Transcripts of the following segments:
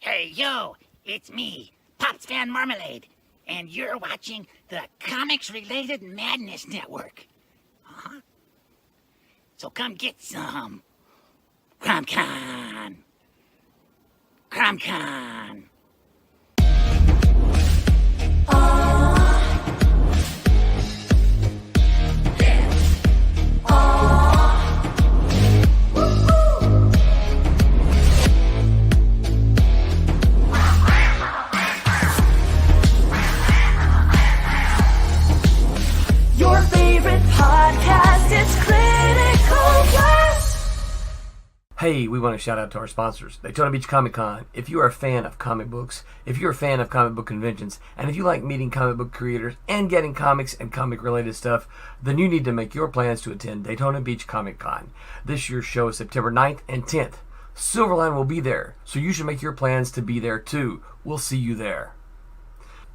Hey, yo, it's me, Pops Van Marmalade, and you're watching the Comics-Related Madness Network. Uh-huh. So come get some. CromCon. CromCon. Your favorite podcast is Critical Blast. Hey, we want to shout out to our sponsors, Daytona Beach Comic Con. If you are a fan of comic books, if you're a fan of comic book conventions, and if you like meeting comic book creators and getting comics and comic-related stuff, then you need to make your plans to attend Daytona Beach Comic Con. This year's show is September 9th and 10th. Silverline will be there, so you should make your plans to be there too. We'll see you there.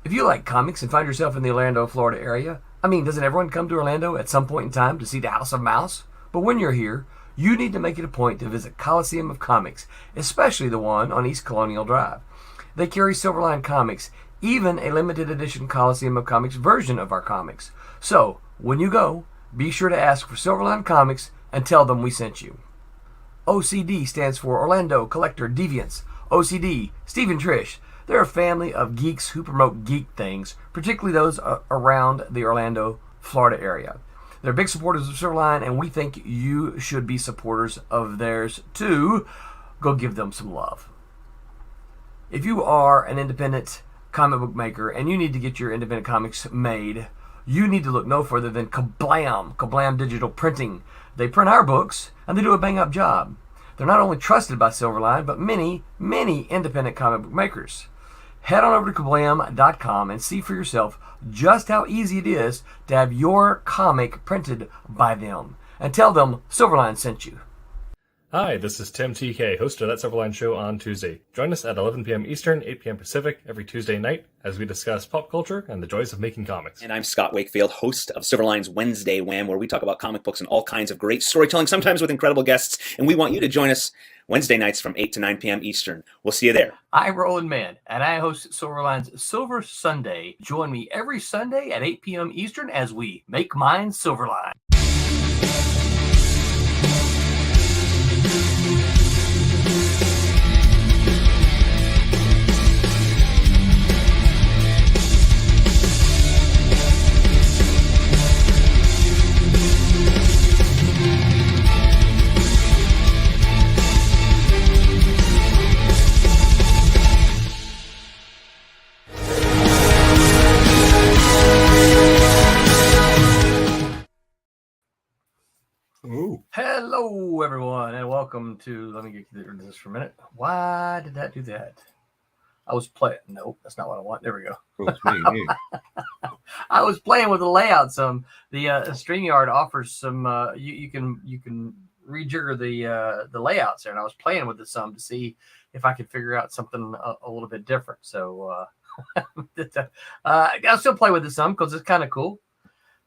If you like comics and find yourself in the Orlando, Florida area, doesn't everyone come to Orlando at some point in time to see the House of Mouse? But when you're here, you need to make it a point to visit Coliseum of Comics, especially the one on East Colonial Drive. They carry Silverline comics, even a limited edition Coliseum of Comics version of our comics. So, when you go, be sure to ask for Silverline Comics and tell them we sent you. OCD stands for Orlando Collector Deviants. OCD, Steve and Trish. They're a family of geeks who promote geek things, particularly those around the Orlando, Florida area. They're big supporters of Silverline, and we think you should be supporters of theirs too. Go give them some love. If you are an independent comic book maker and you need to get your independent comics made, you need to look no further than Kablam Digital Printing. They print our books, and they do a bang-up job. They're not only trusted by Silverline, but many, many independent comic book makers. Head on over to Kablam.com and see for yourself just how easy it is to have your comic printed by them. And tell them Silverline sent you. Hi, this is Tim TK, host of That Silverline Show on Tuesday. Join us at 11 p.m. Eastern, 8 p.m. Pacific every Tuesday night as we discuss pop culture and the joys of making comics. And I'm Scott Wakefield, host of Silverline's Wednesday Wham, where we talk about comic books and all kinds of great storytelling, sometimes with incredible guests. And we want you to join us Wednesday nights from 8 to 9 p.m. Eastern. We'll see you there. I'm Roland Mann, and I host Silverline's Silver Sunday. Join me every Sunday at 8 p.m. Eastern as we make mine Silverline. Ooh. Hello, everyone, and welcome to, let me get through this for a minute. Why did that do that? I was playing, nope, that's not what I want. There we go. Oh, it's me, you. I was playing with the layout some. The StreamYard offers some, you can rejigger the layouts there, and I was playing with it some to see if I could figure out something a little bit different. So I'll still play with it some because it's kind of cool.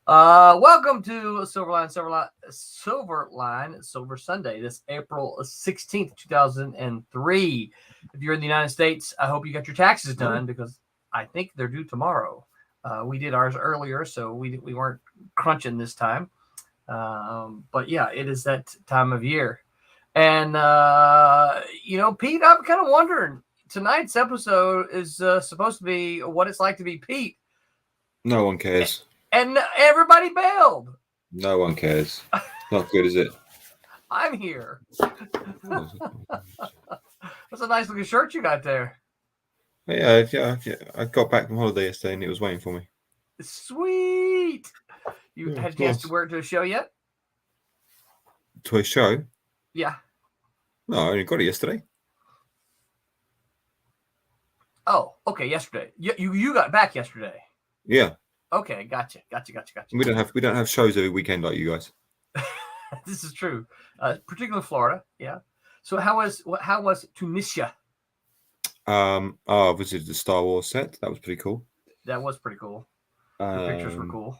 Welcome to Silver Sunday, this April 16th, 2003. If you're in the United States, I hope you got your taxes done because I think they're due tomorrow. We did ours earlier, so we weren't crunching this time. But yeah, it is that time of year. And, Pete, I'm kind of wondering, tonight's episode is supposed to be what it's like to be Pete. No one cares. And everybody bailed. No one cares. Not good, is it? I'm here. That's a nice looking shirt you got there. Yeah. I got back from holiday yesterday and it was waiting for me. Sweet. You had a chance to wear it to a show yet? To a show? Yeah. No, I only got it yesterday. Oh, okay. Yesterday. You got back yesterday. Yeah. Okay, gotcha. We don't have shows every weekend like you guys. This is true, particularly Florida. Yeah. So how was Tunisia? I visited the Star Wars set. That was pretty cool. That was pretty cool. The pictures were cool.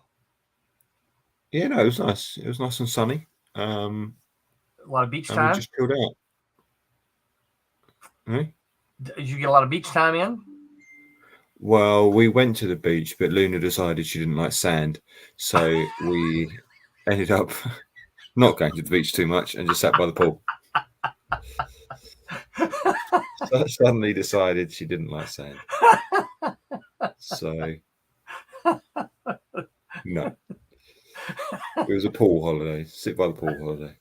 Yeah, no, it was nice. It was nice and sunny. A lot of beach and time. we just chilled out. Did you get a lot of beach time in? Well, we went to the beach, but Luna decided she didn't like sand, so we ended up not going to the beach too much and just sat by the pool. So suddenly decided she didn't like sand. So no. It was a pool holiday. Sit by the pool holiday.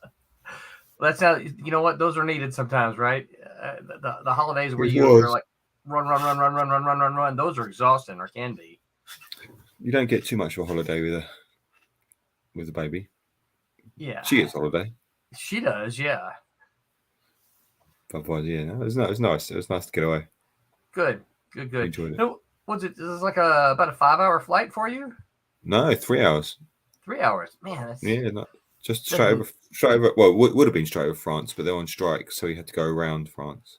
Well, that's how, you know what? Those are needed sometimes, right? The holidays where It you're was. like run. Those are exhausting, or can be. You don't get too much of a holiday with a baby. Yeah, She gets holiday. she does. Yeah, Otherwise, yeah, no, it was nice. It was nice to get away. good. Enjoyed it. No, was it? This is like about a 5-hour flight for you. No, 3 hours. 3 hours, man. That's Yeah, no, just straight over. Well, would have been straight over France, but they're on strike, so we had to go around France.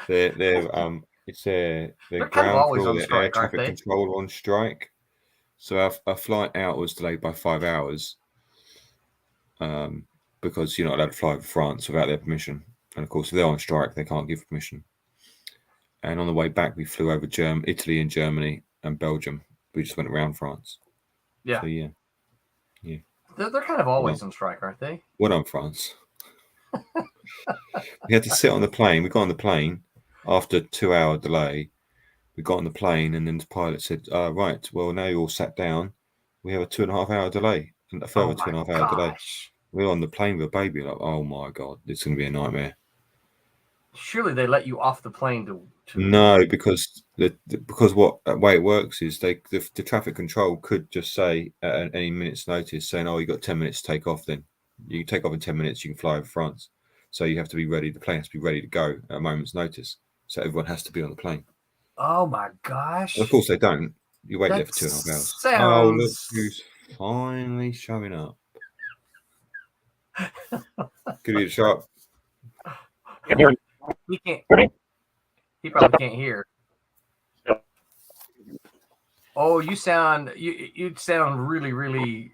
They're it's their They're kind of ground always floor, on their air strike, aren't traffic they? control on strike. So our flight out was delayed by 5 hours. Because you're not allowed to fly over France without their permission, and of course, if they're on strike, they can't give permission. And on the way back, we flew over Italy and Germany and Belgium. We just went around France. Yeah. So yeah. They're kind of always on strike, aren't they? Well done, France. We had to sit on the plane. We got on the plane after a 2-hour delay. We got on the plane, and then the pilot said, right, well, now you're all sat down. We have a 2.5-hour delay, and a further 2.5-hour delay. We're on the plane with a baby. Like, oh my God, it's going to be a nightmare. Surely they let you off the plane to... No, because the way it works is the traffic control could just say at any minute's notice, saying, "Oh, you got 10 minutes to take off." Then you can take off in 10 minutes. You can fly over France. So you have to be ready. The plane has to be ready to go at a moment's notice. So everyone has to be on the plane. Oh my gosh! And of course they don't. You wait there for 2.5 hours. Oh, look who's finally showing up. Could you show up? He can't. He probably can't hear. Oh, you sound really, really,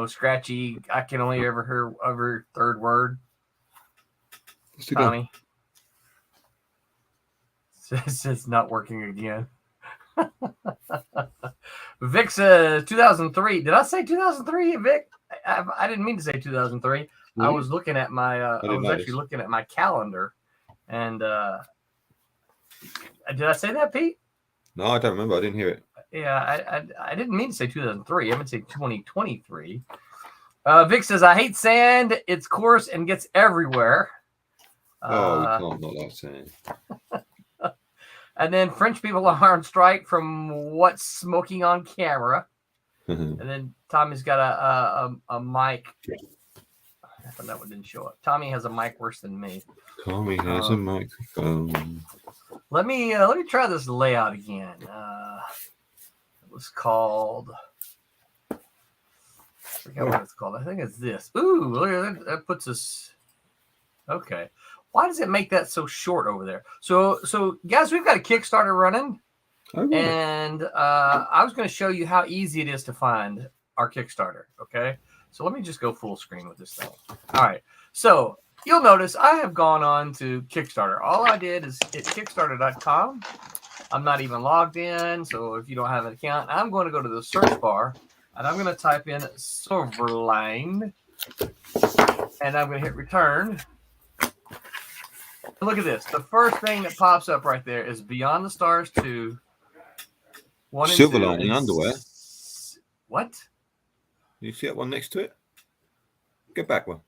scratchy. I can only ever hear every third word. Tommy. It's not working again. Vic says 2003. Did I say 2003, Vic? I didn't mean to say 2003. Mm-hmm. I was looking at my. I was actually looking at my calendar, and did I say that, Pete? No, I don't remember. I didn't hear it. Yeah, I didn't mean to say 2003. I meant to say 2023. Vic says, I hate sand. It's coarse and gets everywhere. You can't not like sand. And then French people are on strike from what's smoking on camera. And then Tommy's got a mic. That one didn't show up. Tommy has a mic worse than me. Tommy has a microphone. Let me try this layout again. It was called. I forgot what it's called. I think it's this. Ooh, look at that. That puts us. Okay. Why does it make that so short over there? So guys, we've got a Kickstarter running. Okay. And I was going to show you how easy it is to find our Kickstarter. Okay. So let me just go full screen with this thing. All right. So you'll notice I have gone on to Kickstarter. All I did is hit Kickstarter.com. I'm not even logged in. So if you don't have an account, I'm going to go to the search bar and I'm going to type in Silverline and I'm going to hit return. Look at this. The first thing that pops up right there is Beyond the Stars 2. Silverline in underwear. What? You see that one next to it? Get back one.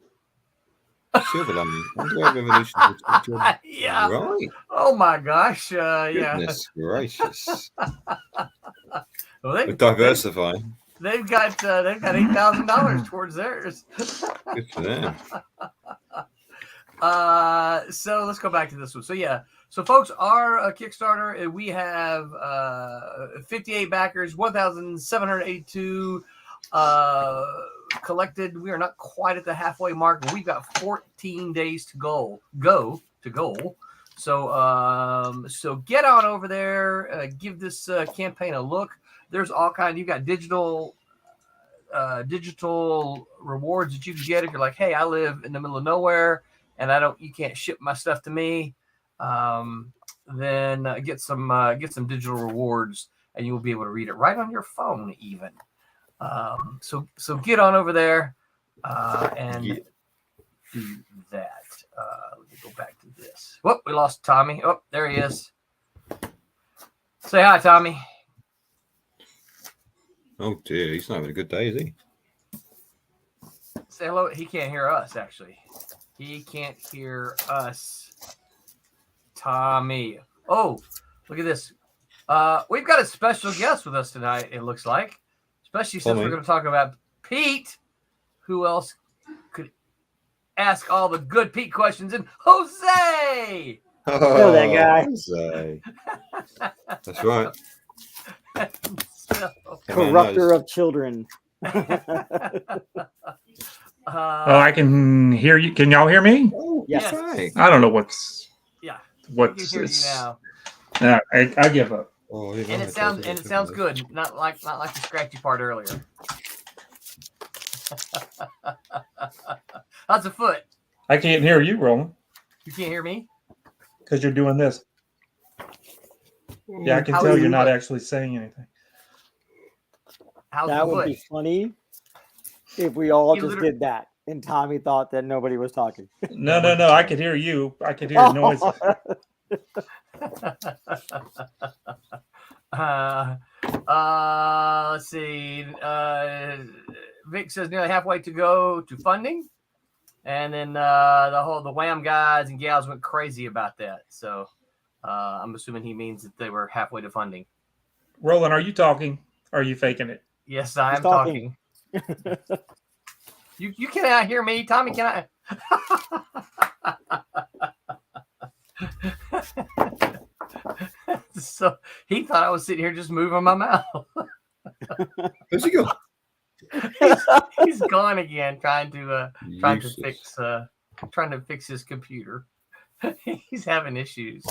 Silverline underwear revolution. Yeah. Right. Oh my gosh. Goodness gracious. Well, they're diversifying. They've got $8,000 towards theirs. Good for them. So let's go back to this one. So yeah, so folks, our Kickstarter, we have 58 backers, 1,782 collected. We are not quite at the halfway mark, but we've got 14 days to go. So get on over there, give this campaign a look. There's all kinds. You've got digital rewards that you can get if you're like, hey, I live in the middle of nowhere and you can't ship my stuff to me, then get some digital rewards, and you'll be able to read it right on your phone even. So get on over there and do that. Let me go back to this. Whoop, we lost Tommy. Oh, there he is. Say hi, Tommy. Oh dear, he's not having a good day, is he? Say hello. He can't hear us, actually. He can't hear us. Tommy. Oh, look at this. We've got a special guest with us tonight, it looks like. Especially since we're going to talk about Pete. Who else could ask all the good Pete questions? And Jose! Oh, that guy. Jose. That's right. So, Corrupter of children. Oh, I can hear you. Can y'all hear me? Oh, Yes. that's right. I don't know what's yeah, we what's can hear you now. I give up. Oh, And it sounds good, not like the scratchy part earlier. How's the foot? I can't hear you, Roland, You can't hear me? because you're doing this. Yeah, I can How tell is you're it? not actually saying anything. How's That the would foot? be funny if we all He just literally- did that and Tommy thought that nobody was talking. No. I could hear you. I could hear noise. Let's see. Vic says nearly halfway to go to funding, and then the Wham guys and gals went crazy about that. So I'm assuming he means that they were halfway to funding. Roland, are you talking? Or are you faking it? Yes, I He's am talking. You cannot hear me, Tommy. Can I? So he thought I was sitting here just moving my mouth. Where's he go? He's gone again, trying to fix his computer. He's having issues.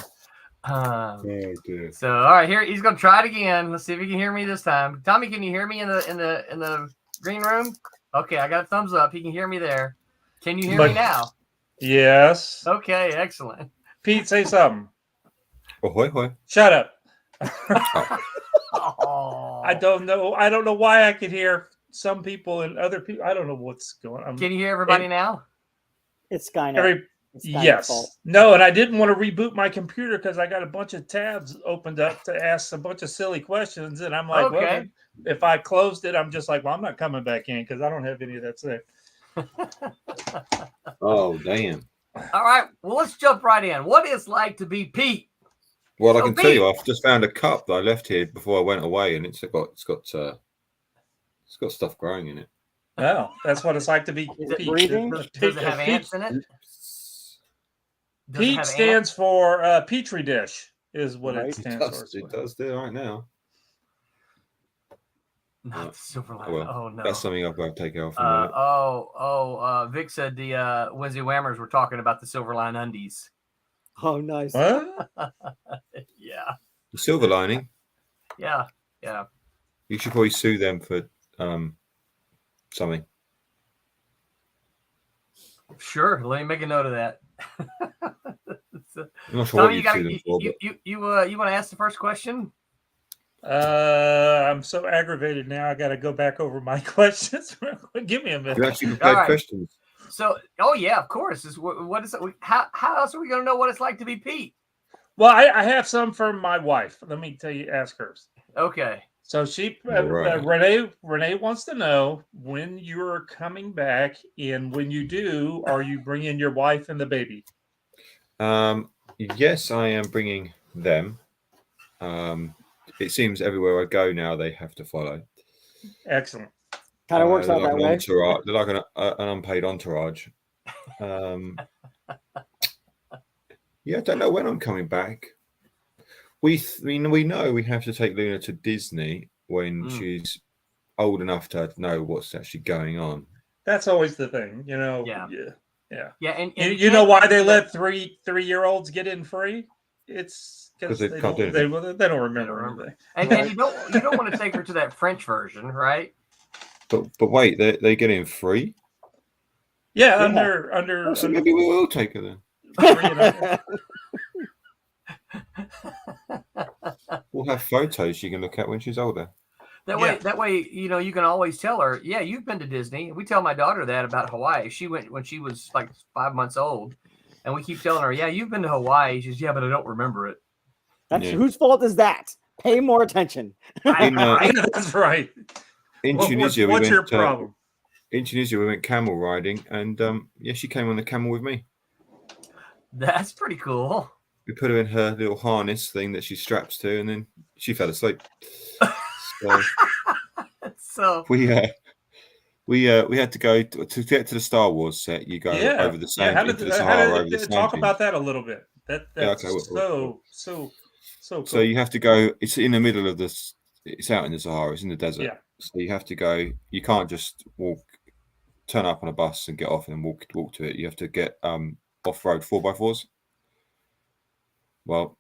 Oh dear. So all right, here he's gonna try it again. Let's see if he can hear me this time. Tommy, can you hear me in the green room? Okay, I got a thumbs up. He can hear me there. Can you hear me now? Yes. Okay, excellent. Pete, say something. Oh, hoi, hoi. Shut up. Oh. I don't know. I don't know why I could hear some people and other people. I don't know what's going on. Can you hear everybody now? It's Skynet. It's Skynet's Yes. fault. No, and I didn't want to reboot my computer because I got a bunch of tabs opened up to ask a bunch of silly questions. And I'm like, Okay. well, if I closed it, I'm just like, well, I'm not coming back in because I don't have any of that stuff. Oh, damn. All right. Well, let's jump right in. What it's like to be Pete? Well, I So can tell Pete- you, I've just found a cup that I left here before I went away, and it's got stuff growing in it. Oh, that's what it's like to be Is it Pete. breathing? Does it have ants in it? Does it Pete have stands for Petri dish, is what Right. it stands for. It does do right now. Not the Silverline. Oh, well, Oh no. That's something I've got to take off. In a minute. Vic said the Wednesday Whammers were talking about the Silverline undies. Oh, nice. What? Yeah. The silver lining. Yeah. You should probably sue them for something. Sure. Let me make a note of that. I'm not sure what Tommy, you sue them for, but you want to ask the first question? I'm so aggravated now. I got to go back over my questions. Give me a minute. you actually prepared All right. questions. So, oh yeah, of course. What is it? How else are we going to know what it's like to be Pete? Well, I have some from my wife. Let me tell you, ask hers. Okay. So she, Right. Renee wants to know when you're coming back, and when you do, are you bringing your wife and the baby? Yes, I am bringing them. It seems everywhere I go now they have to follow. Excellent. Kind of works They're out like that an way. entourage. They're like an unpaid entourage. Yeah, I don't know when I'm coming back. We know we have to take Luna to Disney when she's old enough to know what's actually going on. That's always the thing, you know. Yeah. Yeah. And You know why they let three-year-olds get in free? It's because they can't do anything. they don't remember anything. And you don't want to take her to that French version, right? But wait, they get in free? Yeah, Yeah. under So maybe we will take her then. We'll have photos she can look at when she's older. That Yeah. way, you can always tell her, yeah, you've been to Disney. We tell my daughter that about Hawaii. She went when she was like 5 months old, and we keep telling her, yeah, you've been to Hawaii. She says, yeah, but I don't remember it. That's whose fault is that? Pay more attention. That's right. In Well, Tunisia, what's we your went. problem? In Tunisia, we went camel riding, and she came on the camel with me. That's pretty cool. We put her in her little harness thing that she straps to, and then she fell asleep. So we had to go to get to the Star Wars set. You go over the sand into the Sahara, over the sand talk dunes. about that a little bit. That's so cool. So you have to go. It's in the middle of this. It's out in the Sahara. It's in the desert. Yeah. So you have to go. You can't just turn up on a bus and get off and walk to it. You have to get off-road 4x4s. Well,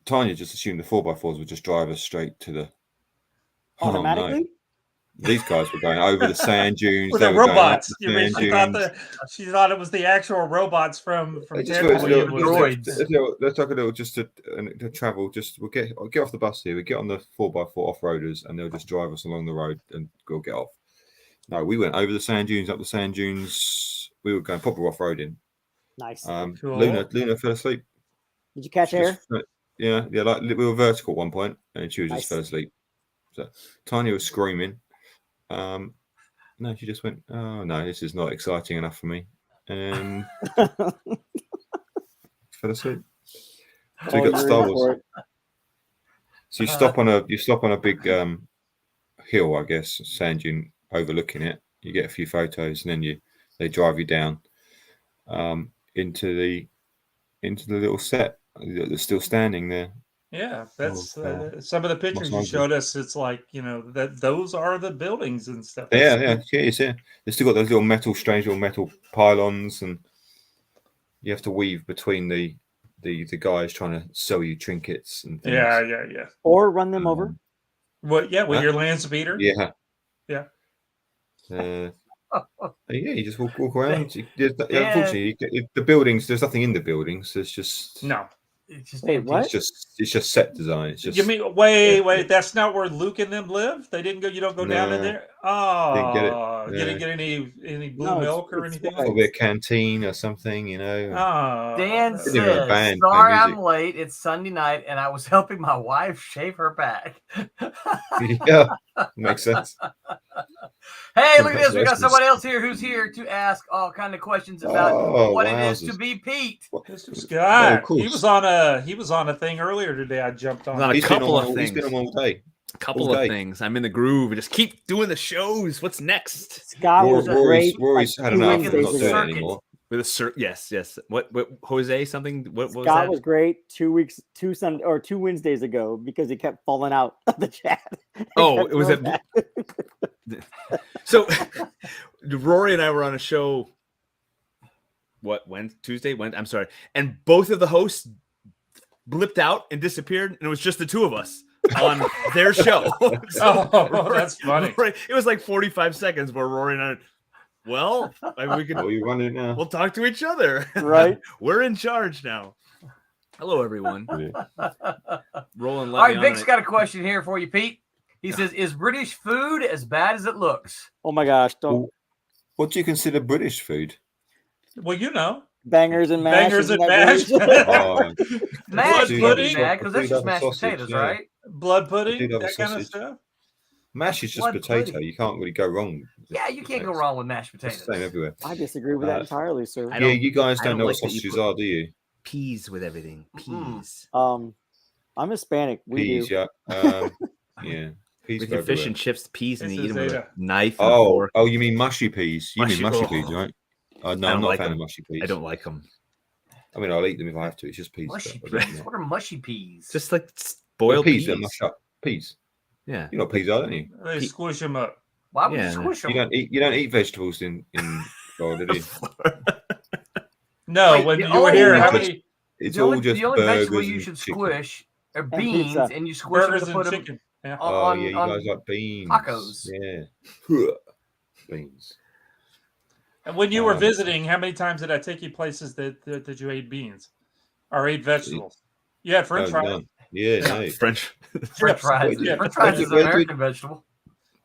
Tanya just assumed the 4x4s would just drive us straight to the Automatically? Oh, no. These guys were going over the sand dunes. Well, they the were robots. going You up the mean sand she dunes. thought it was the actual robots from They just Tatooine. let's talk a little just to travel. Just we'll get off the bus here. We get on the 4x4 off-roaders, and they'll just drive us along the road, and we'll get off. No, we went over the sand dunes, up the sand dunes. We were going proper off-roading. Nice. Cool. Luna fell asleep. Did you catch air? Yeah. Like we were vertical at one point, and she was Nice. just fell asleep. So Tanya was screaming. No, she just went, oh no, this is not exciting enough for me. And fell asleep. So we got Star Wars. So you stop on a big hill, I guess, sand dune overlooking it. You get a few photos, and then they drive you down into the little set that's still standing there. Yeah, that's some of the pictures you showed us. It's like, that those are the buildings and stuff. Yeah. They still got those strange little metal pylons, and you have to weave between the guys trying to sell you trinkets and things. Yeah. Or run them over. With your land speeder. Yeah. Yeah. You just walk around. Unfortunately, the buildings. There's nothing in the buildings. There's just no. It's just Wait, what? It's just set design. It's just. You mean wait? That's not where Luke and them live. They didn't go. You don't go down in there. Oh, didn't get it. You didn't get any blue milk or anything. Probably a canteen or something, Oh, Dan says, sorry I'm late. It's Sunday night, and I was helping my wife shave her back. Yeah, makes sense. Hey, look at this. We got someone else here who's here to ask all kind of questions about what it is to be Pete. Mr. Scott, he was on a thing earlier today. I jumped on. A couple of things. He's been on all day. A couple of things. I'm in the groove. Just keep doing the shows. What's next? Scott was great. Rory's had enough of not doing it anymore. With a yes. What Jose something? What was Scott that? was great 2 Wednesdays ago because he kept falling out of the chat. Oh, it was So Rory and I were on a show. Tuesday? I'm sorry. And both of the hosts blipped out and disappeared, and it was just the two of us on their show. So, that's funny. It was like 45 seconds where Rory and I. Well, we could. You run it now. We'll talk to each other. Right. We're in charge now. Hello, everyone. Rolling. All right, Vic's got a question here for you, Pete. He says, "Is British food as bad as it looks?" Oh my gosh! Don't. What do you consider British food? Well, bangers and mash. Bangers and mash. Mash Blood pudding, because that's just mashed potatoes, right? Blood pudding, that kind of stuff. Mash is just potato. Pudding. You can't really go wrong. Yeah, you can't go wrong with mashed potatoes. It's the same everywhere. I disagree with that entirely, sir. Yeah, you guys don't know what sausages are, do you? Peas with everything. Peas. I'm Hispanic. Peas, yeah. Yeah. Peas with your fish and chips, peas, and you eat them with a knife. And fork. Oh, you mean mushy peas? You mean mushy peas, right? No, I'm not a fan of mushy peas. I don't like them. I mean, I'll eat them if I have to. It's just peas. Mushy peas. What are mushy peas? Just like boiled peas. That mush up peas. Yeah, you know peas are, don't you? They squish them up. Why would you squish them? You don't eat vegetables in Florida, do you? No, when you were here, how many? It's all just the only burgers vegetable you should squish are beans, and you squish them to put them chicken. on, you guys like beans. Tacos. Yeah, beans. And when you were visiting, how many times did I take you places that you ate beans or ate vegetables? You had French fries. No. Yeah, no. French fries. Yeah. French fries is an American vegetable.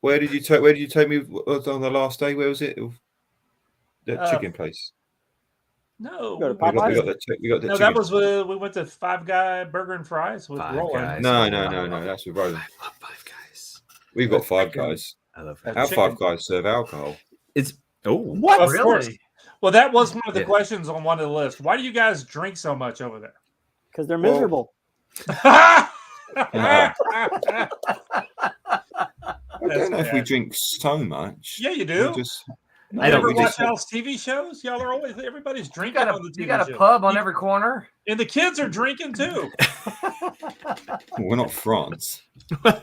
Where did you take me on the last day? Where was it? That chicken place. No, Go to We got Popeyes? that no, chicken. that was we went to Five Guy Burger and Fries with Five Roland. Guys. No. That's with Roland. I love Five Guys. We've got Five Guys. I love That's it. Our chicken. Five Guys serve alcohol. It's What? Of course. Really? Well, that was one of the Yeah. questions on one of the lists. Why do you guys drink so much over there? Because they're miserable. I don't know if we bad. drink so much. Yeah, you do. We just, I don't- Ever we watch just- y'all's TV shows? Y'all are always everybody's You drinking got on the TV you got a shows. pub on every corner. And the kids are drinking too. we're not France. Fair.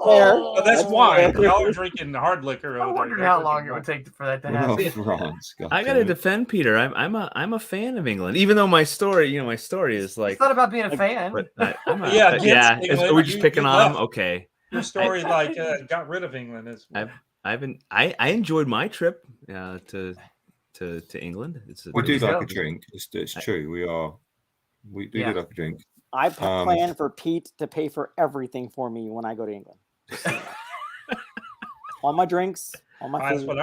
Oh, that's That's wine. fair. Y'all are drinking hard liquor. I over wondered there. how long it would take for that to We're not happen. France. God I damn gotta it. defend Peter. I'm a fan of England, even though my story is like. It's not about being a fan. But Yeah, against yeah. England, Are we just you picking on him? left. Okay. Your story got rid of England is I enjoyed my trip to England. We did do you like go? a drink. It's true. We do Yeah. like a drink. I plan for Pete to pay for everything for me when I go to England. All my drinks, all my that's food, what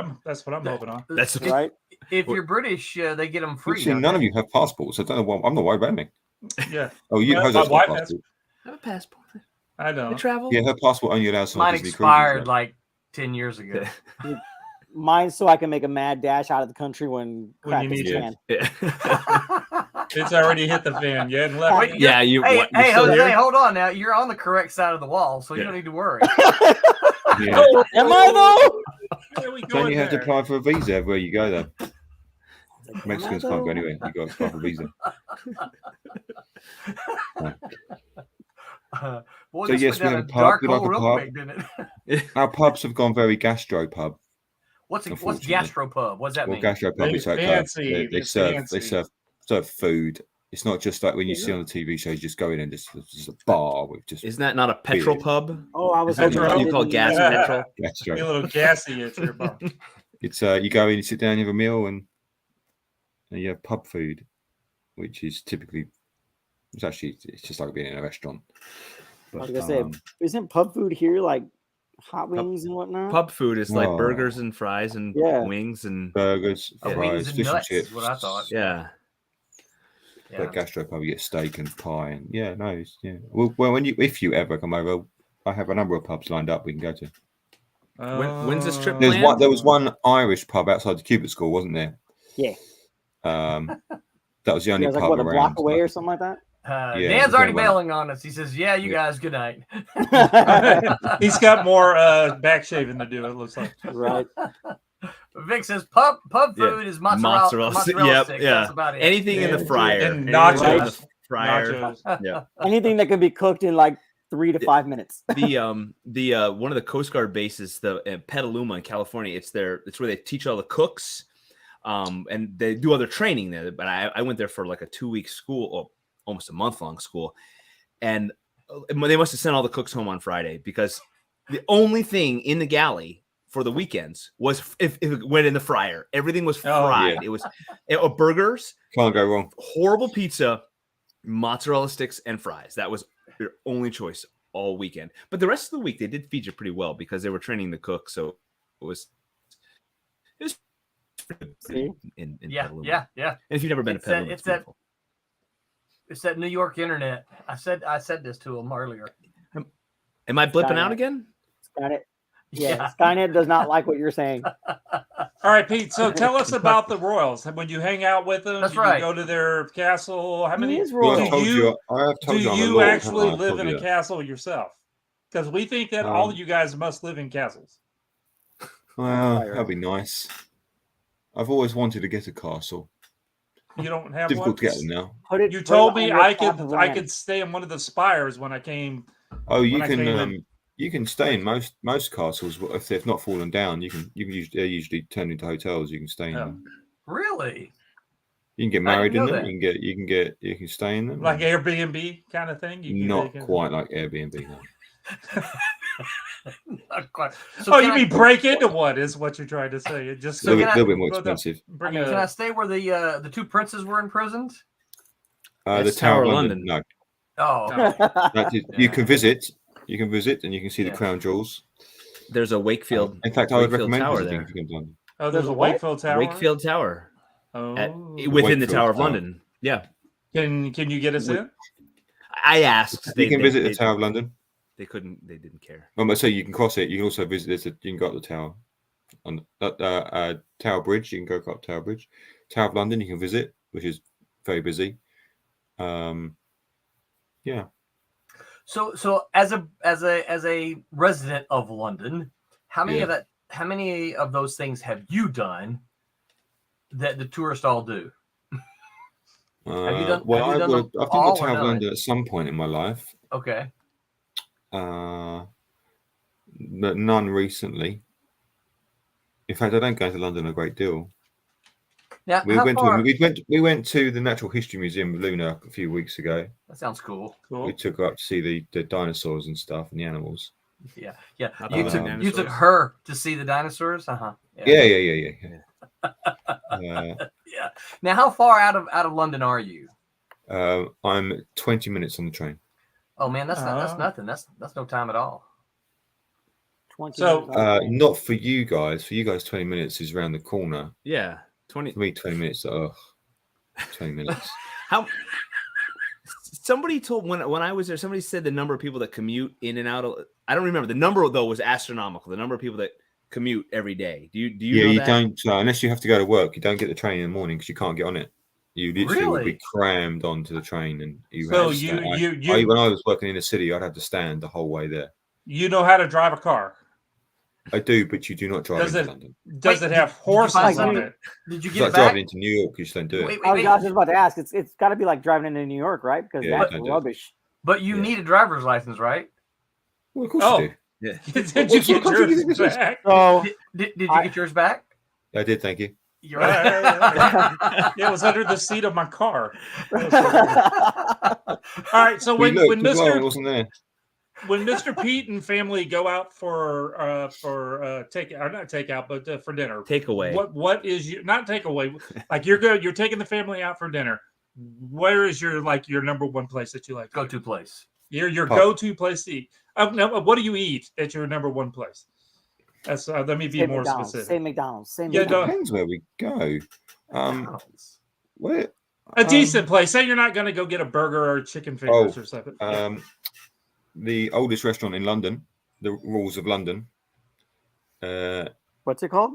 I'm hoping on. That's right? If you're British, they get them free. Actually, don't none they? of you have passports. I don't know why. I'm not worried about me. Yeah. Oh, you Well, Jose's my got wife a has- passport. I have a passport. I I know. travel. Yeah, her passport only allows her Mine Disney expired cruises. like 10 years ago. Mine so I can make a mad dash out of the country when When crap you hits need the it. fan. Yeah. It's already hit the fan. You hadn't left. Wait, yet. Yeah, you. Hey, what, you're hey, still Jose, here? hold on now. You're on the correct side of the wall, so you Yeah. don't need to worry. Yeah. Am I though? There we go Don't in you have to there. apply for a visa everywhere you go, though? Mexicans Am I can't go though? anywhere. You got to apply for a visa. Boy, So this yes, went we down have a a pub. dark We like hole a real pub. quick, didn't it? Our pubs have gone very gastropub. What's Unfortunately. gastropub? What's that Well, mean? gastropub is like Fancy, they it's serve fancy. food. It's not just like when you see on the TV shows, you just go in and just a bar with just Isn't that not a petrol Beer. pub? Oh, I was Is that hoping what You call didn't gas mean- petrol? gastro. Be a little gassy at your bum. It's you go in, you sit down, you have a meal, and you have pub food, which is typically it's just like being in a restaurant. I was gonna say, isn't pub food here like hot wings and whatnot? Pub food is like Oh. burgers and fries and Yeah. wings and burgers, Yeah. Wings fries, and fish and nuts chips. is what I thought. yeah. Yeah. But gastropub, you get steak and pie, and Well, if you ever come over, I have a number of pubs lined up we can go to. When's this trip There planned? was one Irish pub outside the Kubert School, wasn't there? Yeah. That was the only Yeah, it was pub like what, a around. block away or something like that. Yeah, Dan's it's already only one. bailing on us. He says, "Yeah, you guys, good night." He's got more back shaving to do, it looks like. Right. Vic says, "Pub Yeah. food is mozzarella Yep, sticks. yeah. That's about it." Anything in the Yeah. fryer. And Anything nachos. in the fryer. Nachos. Yeah. Anything that can be cooked in like 3 to 5 minutes. The one of the Coast Guard bases, the Petaluma in California, it's where they teach all the cooks, and they do other training there. But I went there for like a 2-week school, or almost a month-long school, and they must have sent all the cooks home on Friday because the only thing in the galley for the weekends was if it went in the fryer. Everything was fried. yeah. It was burgers, Can't go wrong. horrible pizza, mozzarella sticks, and fries. That was your only choice all weekend. But the rest of the week they did feed you pretty well because they were training the cook. So it was See? in Yeah, Petaluma. yeah, yeah. And if you've never been It's to that- Petaluma, it's it's that- beautiful. It's that New York internet. I said this to him earlier. Am I blipping Skynet. out again? Skynet. Yeah, Skynet does not like what you're saying. All right, Pete. So tell us about the Royals. When you hang out with them, That's do right. you go to their castle? How many? He is Well, royal. I told you- you. I have Do told you. I'm a you lord, actually haven't I? I live told in you a that. castle yourself? Because we think that all of you guys must live in castles. Well, Right. that'd be nice. I've always wanted to get a castle. You don't have Difficult one. to get them now. You told me I could. could stay in one of the spires when I came. Oh, you When I came in- can you can stay in most castles if they've not fallen down. You can they're usually turned into hotels. You can stay in Oh. them. Really? You can get I married didn't in know them. that. You can stay in them. Like Airbnb kind of thing. Not quite like Airbnb. No. Not quite. Oh, you can mean break into one is what you're trying to say. It just So a can I- little bit more Well, no. expensive. bring can I a, stay where the two princes were imprisoned? The That's Tower of Tower London. London. No, Oh, No. that is, Yeah. you can visit. You can visit, and you can see Yeah. the crown jewels. There's a Wakefield. In fact, I would Wakefield recommend Tower visiting there. if you can London. oh, there's There's a a what? Wakefield Tower. Wakefield Tower Oh, within the Wakefield Tower of Tower. London. Yeah, can you get us in? I asked. You can visit the Tower of London. They couldn't. They didn't care. I'm gonna say you can cross it. You can also visit this. You can go up the tower, on Tower Bridge. You can go up Tower Bridge. Tower of London. You can visit, which is very busy. Yeah. so as a resident of London, how many of those things have you done that the tourists all do? Have you done? Well, have you done them I've done all the or Tower of none? London at some point in my life, Okay. but none recently. In fact, I don't go to London a great deal. Now, We how went far? we went to the Natural History Museum of Luna a few weeks ago. That sounds cool. Cool. We took her up to see the dinosaurs and stuff and the animals. Yeah. How You about took the you took dinosaurs? her to see the dinosaurs. Yeah. Yeah. Now, how far out of London are you? I'm 20 minutes on the train. Oh man, that's Oh. nothing. That's no time at all. 20 So- minutes on the train. Not for you guys. For you guys, 20 minutes is around the corner. Yeah, 20. For me, 20 minutes. 20 minutes. How? Somebody told when I was there. Somebody said the number of people that commute in and out of. I don't remember the number though was astronomical. The number of people that commute every day. Do you? Yeah, know you that? don't unless you have to go to work. You don't get the train in the morning because you can't get on it. You literally will Really? be crammed onto the train, and you. So have to stand. you when I was working in the city, I'd have to stand the whole way there. you know how to drive a car. I do, but you do not drive Does into it- London. Does Wait, it have did you horses find on something? it? Did you It's get like it back? driving into New York. You just don't do it. Wait, I wait, was just about to ask. It's got to be like driving into New York, right? Because Yeah, that's don't do it. rubbish. But you Yeah. need a driver's license, right? Well, of course Oh. you do. Yeah. Did What you sort get of country do you yours think this is? back? So Did you I- get yours back? I did. Thank you. You're Yeah, it was under the seat of my car. All right, so when It wasn't there. when Mr. Pete and family go out for for dinner, Takeaway. what is your not takeaway? Like you're taking the family out for dinner. Where is your number one place that you like? Go to place. Your Pub. go-to place to eat. No, what do you eat at your number one place? That's let me be say more McDonald's. specific. Say McDonald's. Say Yeah, McDonald's. Depends where we go. Where? A decent place. Say you're not going to go get a burger or chicken fingers or something. The oldest restaurant in London, the Rules of London. What's it called?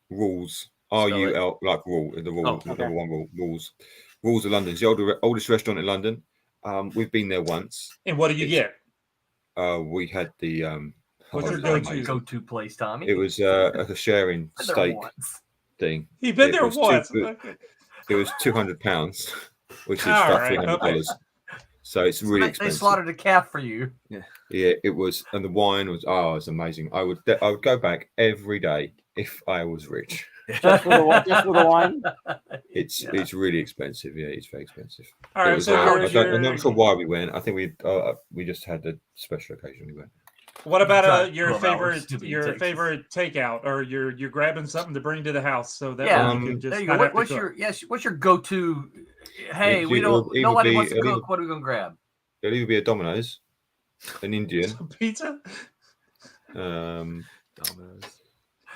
Rules. Spell it. RUL, like rule. The rule. Oh, the okay. number one rule. Rules. Rules of London. It's the oldest restaurant in London. We've been there once. And what do you get? We had the. What's your it was go-to? amazing. Go-to place, Tommy. It was a sharing Been there steak once. thing. You've been It there was once. It was £200, which is All about right, $300. okay. So it's really They expensive. slaughtered a calf for you. Yeah, it was, and the wine was it's amazing. I would go back every day if I was rich. Just for the wine. It's really expensive. Yeah, it's very expensive. All right, It was, so I'm not sure why we went. I think we just had a special occasion we went. what about Drive your 12 hours to be in Texas. favorite takeout, or you're grabbing something to bring to the house so that Yeah, way you can just there you not go. have to What's cook. what's your go-to? Hey, It- we it'll don't. either Nobody be- wants to it'll cook. either- What are we gonna grab? It'll either be a Domino's, an Indian. Pizza? Um, Domino's.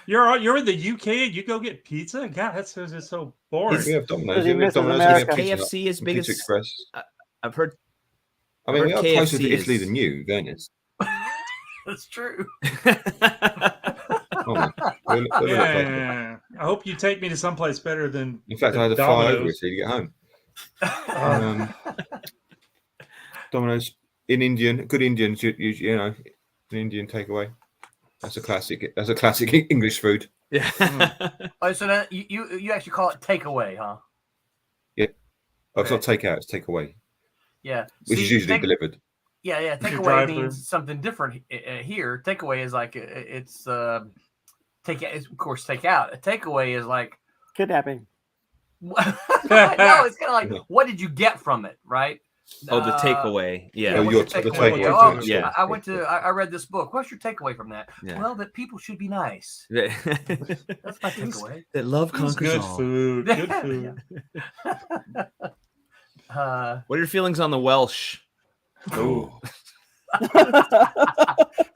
You're in the UK and you go get pizza? God, that's just so boring. we have Domino's. Because he We have misses Domino's. We America. have Pizza Hut, KFC as big Pizza as Express. I've heard. I mean, we I've are heard closer to KFC Italy is- than you, Venice. That's true. Oh, we're a little closer. Yeah. I hope you take me to someplace better than In fact, than I had to fly over Domino's. Italy to get home. Domino's in Indian, good Indians, you know, an Indian takeaway. That's a classic. That's a classic English food. Yeah. Oh, so that you actually call it takeaway, huh? Oh, it's not takeout; it's takeaway, Yeah. which is See, usually delivered. Yeah. Your Takeaway drive-thru. means something different here. Takeaway is like it's take out. Of course, take out. A takeaway is like Kidnapping. no, it's kind of like what did you get from it, right? Oh, the takeaway. Yeah. Oh, what's your your the takeaway? takeaway. Oh, Yeah. I went to. I read this book. What's your takeaway from that? Yeah. Well, that people should be nice. that That's my takeaway. love It was conquers good all. food. Good food. What are your feelings on the Welsh? Oh,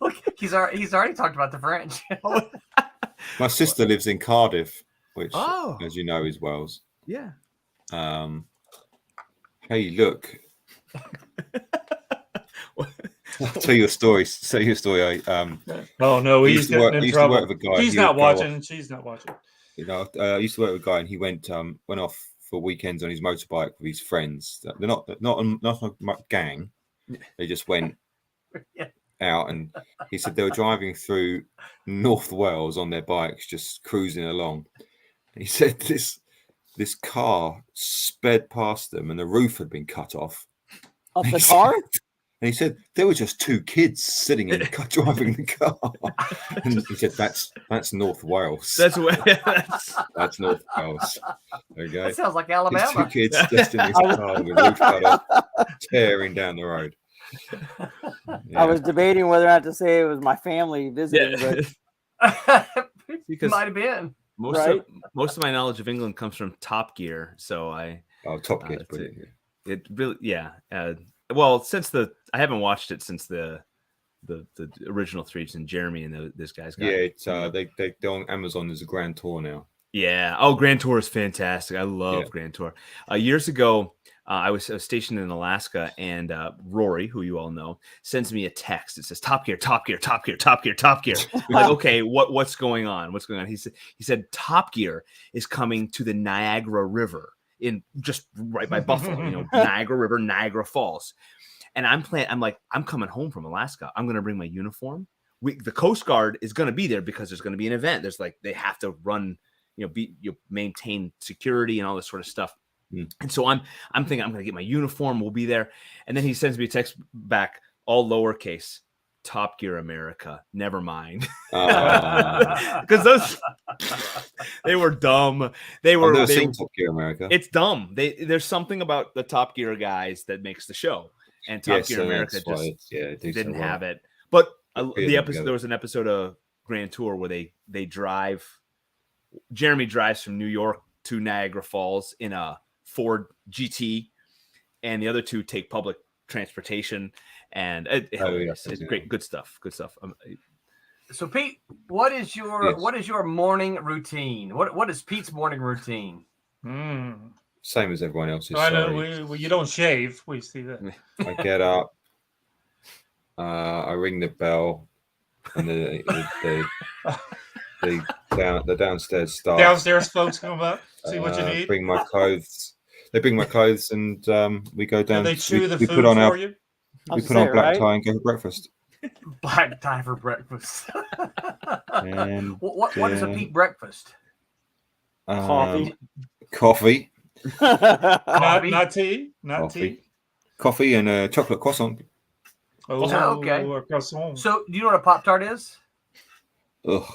Look, he's already talked about the French. my sister lives in Cardiff, which, Oh. as you know, is Wales. Yeah. Hey, look. I'll tell you a story. Oh no, I he's used to work- getting I in used to work trouble. with a guy, She's he not would go off- watching. She's not watching. I used to work with a guy, and he went off for weekends on his motorbike with his friends. They're not a gang. They just went Yeah. out, and he said they were driving through North Wales on their bikes, just cruising along. And he said this car sped past them, and the roof had been cut off. Of the car? And he said there were just two kids sitting in the car, driving the car. And he said that's North Wales. That's what. That's North Wales. There you go. That sounds like These two Alabama. kids just in this car with the roof cut off, tearing down the road. Yeah. I was debating whether or not to say it was my family visiting, but Because Might have been. Right. most of my knowledge of England comes from Top Gear, so I Top Gear's it's brilliant. it really well since I haven't watched it since the original three and Jeremy and this guy's got Yeah, it's they're on Amazon. There's a Grand Tour now. Yeah. Oh, Grand Tour is fantastic. I love Grand Tour. Years ago, I was stationed in Alaska, and Rory, who you all know, sends me a text. It says Top Gear, Top Gear, Top Gear, Top Gear, Top Gear. I'm like, okay, what's going on? What's going on? He said Top Gear is coming to the Niagara River in just right by Buffalo. Niagara River, Niagara Falls. And I'm coming home from Alaska. I'm going to bring my uniform. The Coast Guard is going to be there because there's going to be an event. There's they have to run. Maintain security and all this sort of stuff. And so I'm thinking I'm going to get my uniform. We'll be there. And then he sends me a text back, all lowercase, Top Gear America. Never mind. Because they were dumb. I've never seen Top Gear America. It's dumb. There's something about the Top Gear guys that makes the show. And Top Gear America just didn't have it. But there was an episode of Grand Tour where they drive. Jeremy drives from New York to Niagara Falls in a Ford GT, and the other two take public transportation. And it's great, good stuff. Good stuff. So, Pete, what is your morning routine? What is Pete's morning routine? Same as everyone else's. I know you don't shave. We see that. I get up, I ring the bell, and the downstairs staff. Downstairs folks come up, see what you need. Bring my clothes. They bring my clothes, and we go down. And they chew the we food put on for you. We put on black tie and go for breakfast. Black tie for breakfast. And, what is a Pete breakfast? Coffee. Coffee. Not tea. Not Coffee. tea. Coffee and a chocolate croissant. Oh, okay. A croissant. So, do you know what a Pop-Tart is? Ugh.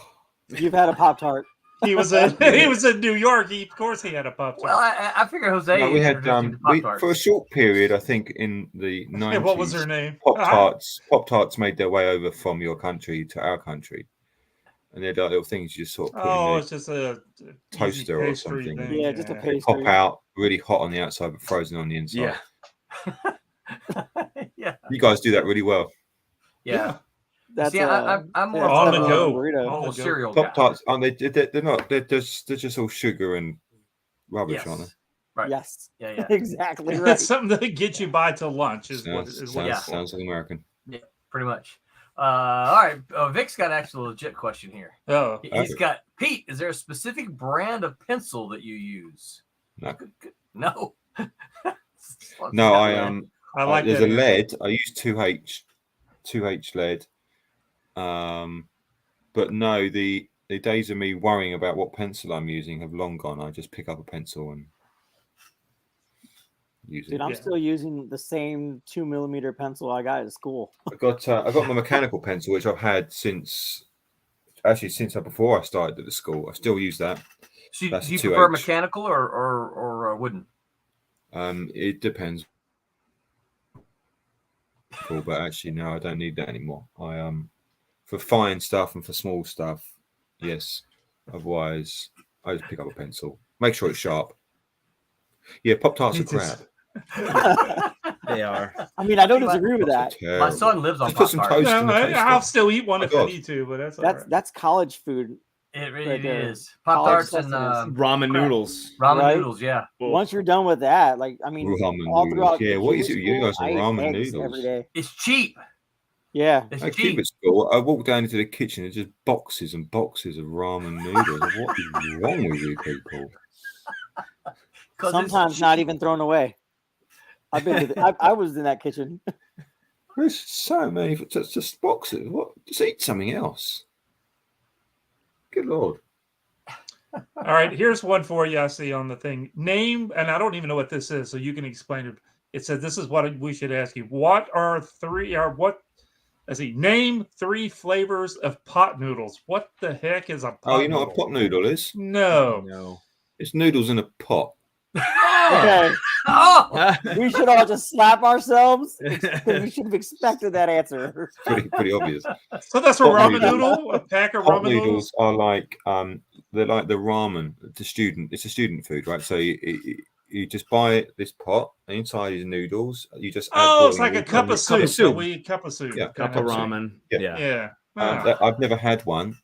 You've had a Pop-Tart. He was in New York. Of course, he had a Pop-Tart. Well, I figure Jose. No, we had introduced him to Pop-Tarts. for a short period, I think in the 90s. What was her name? Pop-Tarts made their way over from your country to our country, and they're like little things you just sort of put in it's just a toaster easy or something. thing. Yeah, just a They pastry. pop out really hot on the outside but frozen on the inside. Yeah. You guys do that really well. Yeah. That's See, I'm more on of the a go. burrito. whole On the go. cereal guy. Pop-Tarts aren't they? They're not. They're just all sugar and rubbish, Yes. aren't they? Right. Yes. Yeah. Exactly right. That's something that gets you by till lunch. Is what Sounds it's for. like American. Pretty much. All right. Vic's got actually a legit question here. Oh, He's got, Pete, is there a specific brand of pencil that you use? No. No. No, I like there's that. a lead. I use 2H lead. But no, the days of me worrying about what pencil I'm using have long gone. I just pick up a pencil and use it. Dude, I'm still using the same 2mm pencil I got at school. I got my mechanical pencil, which I've had since before I started at the school. I still use that. So That's do you 2H. prefer mechanical or wooden? It depends. cool, but actually no, I don't need that anymore. I for fine stuff and for small stuff, yes. Otherwise, I just pick up a pencil. Make sure it's sharp. Yeah, Pop-Tarts are crap. They are. I mean, I don't disagree with that. My son lives on Just put some Pop-Tarts. toast in the toaster. I'll still eat one My if I God. need to, but that's all right. That's college food. It really Right there. is. Pop-Tarts College and sustenance. Ramen noodles. ramen Right? noodles, yeah. Once you're done with that, like I mean, Ramen all noodles. throughout Yeah, the what is it Kubert with you guys school, and I ate ramen eggs noodles? every day. It's cheap. Yeah, It's At cheap. Kubert School, I walked down into the kitchen and just boxes and boxes of ramen noodles. What is wrong with you people? 'Cause it's sometimes cheap. not even thrown away. I've been to I was in that kitchen. There's so many, just boxes. What? Just eat something else. Good Lord. All right, here's one for you. I see on the thing. Name, and I don't even know what this is, so you can explain it. It says this is what we should ask you. What are three? Or what? Let's see. Name 3 flavors of pot noodles. What the heck is a pot? Oh, you know noodle? what a pot noodle is? No. No. It's noodles in a pot. Okay, Oh, we should all just slap ourselves because we should have expected that answer. Pretty obvious. So that's a Pot ramen noodles. noodle. A pack of Pot ramen noodles noodles. are like they're like the ramen. It's a student food, right? So you just buy this pot, and inside is noodles. You just add Oh, it's boiling like a water cup and of you- soup. soup. Cup of soup. Yeah, Cup kind of soup. ramen. Yeah. Yeah. Ah. I've never had one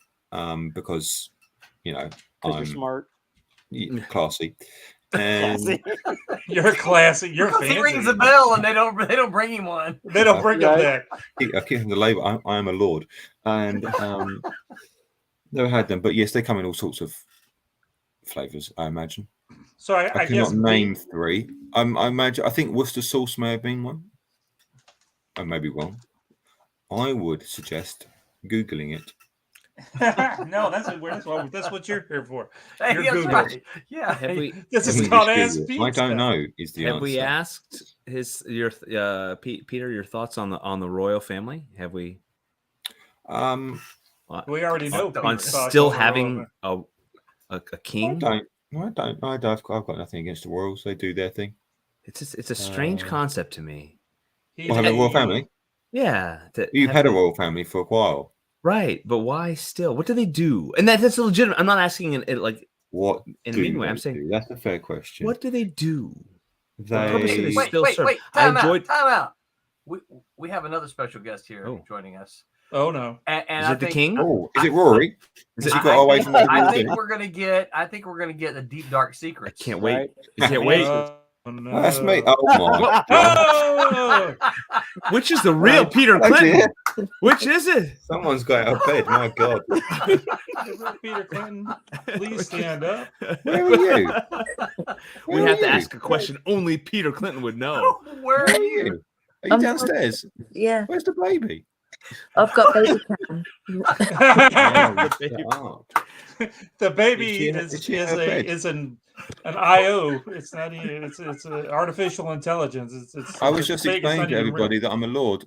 because you know Because you're I'm smart. classy. And Classy. You're classy. You're because he fancy. rings the bell and they don't bring him one. They don't bring them Right. back. I keep having the label. I am a lord, and never had them. But yes, they come in all sorts of flavors. I imagine. So I I guess cannot name 3. I imagine. I think Worcester sauce may have been one. I may be wrong. I would suggest googling it. no, that's what you're here for. Hey, You're that's Google. right. Yeah. Have we This I is think called just Ask Google it. Pete. I don't stuff. know. Is the have answer? we asked Peter your thoughts on the royal family? Have we We already know on Pete's thoughts still on the having royal a I king? don't. I've got nothing against the royals. They do their thing. It's a strange concept to me. family. Well, having a royal family. Yeah, You've had a royal family for a while. right, but why still? What do they do? And that's legitimate. I'm not asking it like What in do a mean way. they I'm saying, do? That's a fair question. what do they do? They purpose of this- Wait, still serve. wait. I Time enjoyed- out. We have another special guest here Oh. joining us. Oh no. And Is I it the think- king? Oh, is it Rory? Is Has it- he got away from the I think thing? we're gonna get. I think we're gonna get the deep dark I secrets. can't wait. Right? I can't wait. Oh, no. That's me. Oh my god! Oh! Which is the real Right. Peter Oh, Clinton? dear. Which is it? Someone's got out of bed. My god! Peter Clinton, please stand up. Where are you? We Where have are to you? ask a question only Peter Clinton would know. Where Where are are you? you? Are you I'm downstairs? Yeah, Where's the baby? I've got baby cam. Oh, shut up. The baby Is she in her bed? is an IO. It's not even. It's an artificial intelligence. It's. I was it's just fake, it's explaining not to even real. everybody that I'm a lord.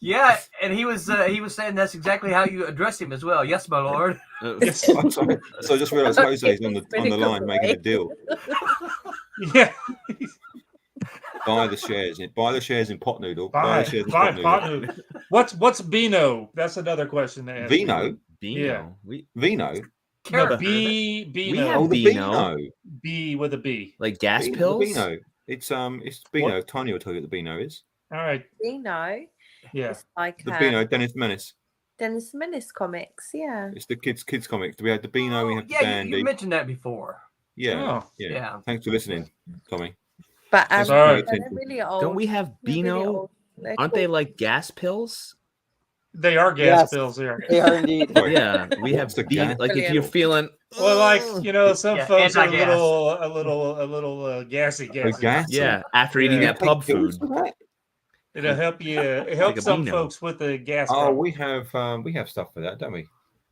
Yeah, and he was saying that's exactly how you address him as well. Yes, my lord. Yes. I'm sorry. So I just realised Jose's on the line making a deal. Yeah. Buy the shares in pot noodle. Buy the shares in pot noodle. pot noodle. What's Beano? That's another question to ask. Vino? Beano. Yeah. Vino? No, Character. B We Beano. have Oh, the Beano. Beano. B with a B. Like gas Beano, pills? the Beano. It's Beano. Tiny will tell you what the Beano is. All right. Dino. Yeah. It's like The Beano, Dennis Menace. Dennis Menace comics. Yeah. It's the kids comics. We had the Beano, we have the Yeah, Dandy. you mentioned that before. Yeah, Oh. yeah. Yeah. Thanks for listening, Tommy. But That's alright. they're really old. Don't we have They're really Beano? old. They're Aren't they called- like gas pills? They are gas Yes. pills here. They are indeed. Sorry. Yeah, we have What's the Beano. gas? Like if you're feeling Well, like some Yeah, folks are anti-gas. a little gassy. Gas? yeah, after eating Yeah. that pub food. It'll help you. It helps Like a some Beano. folks with the gas. Oh, problem. we have stuff for that, don't we?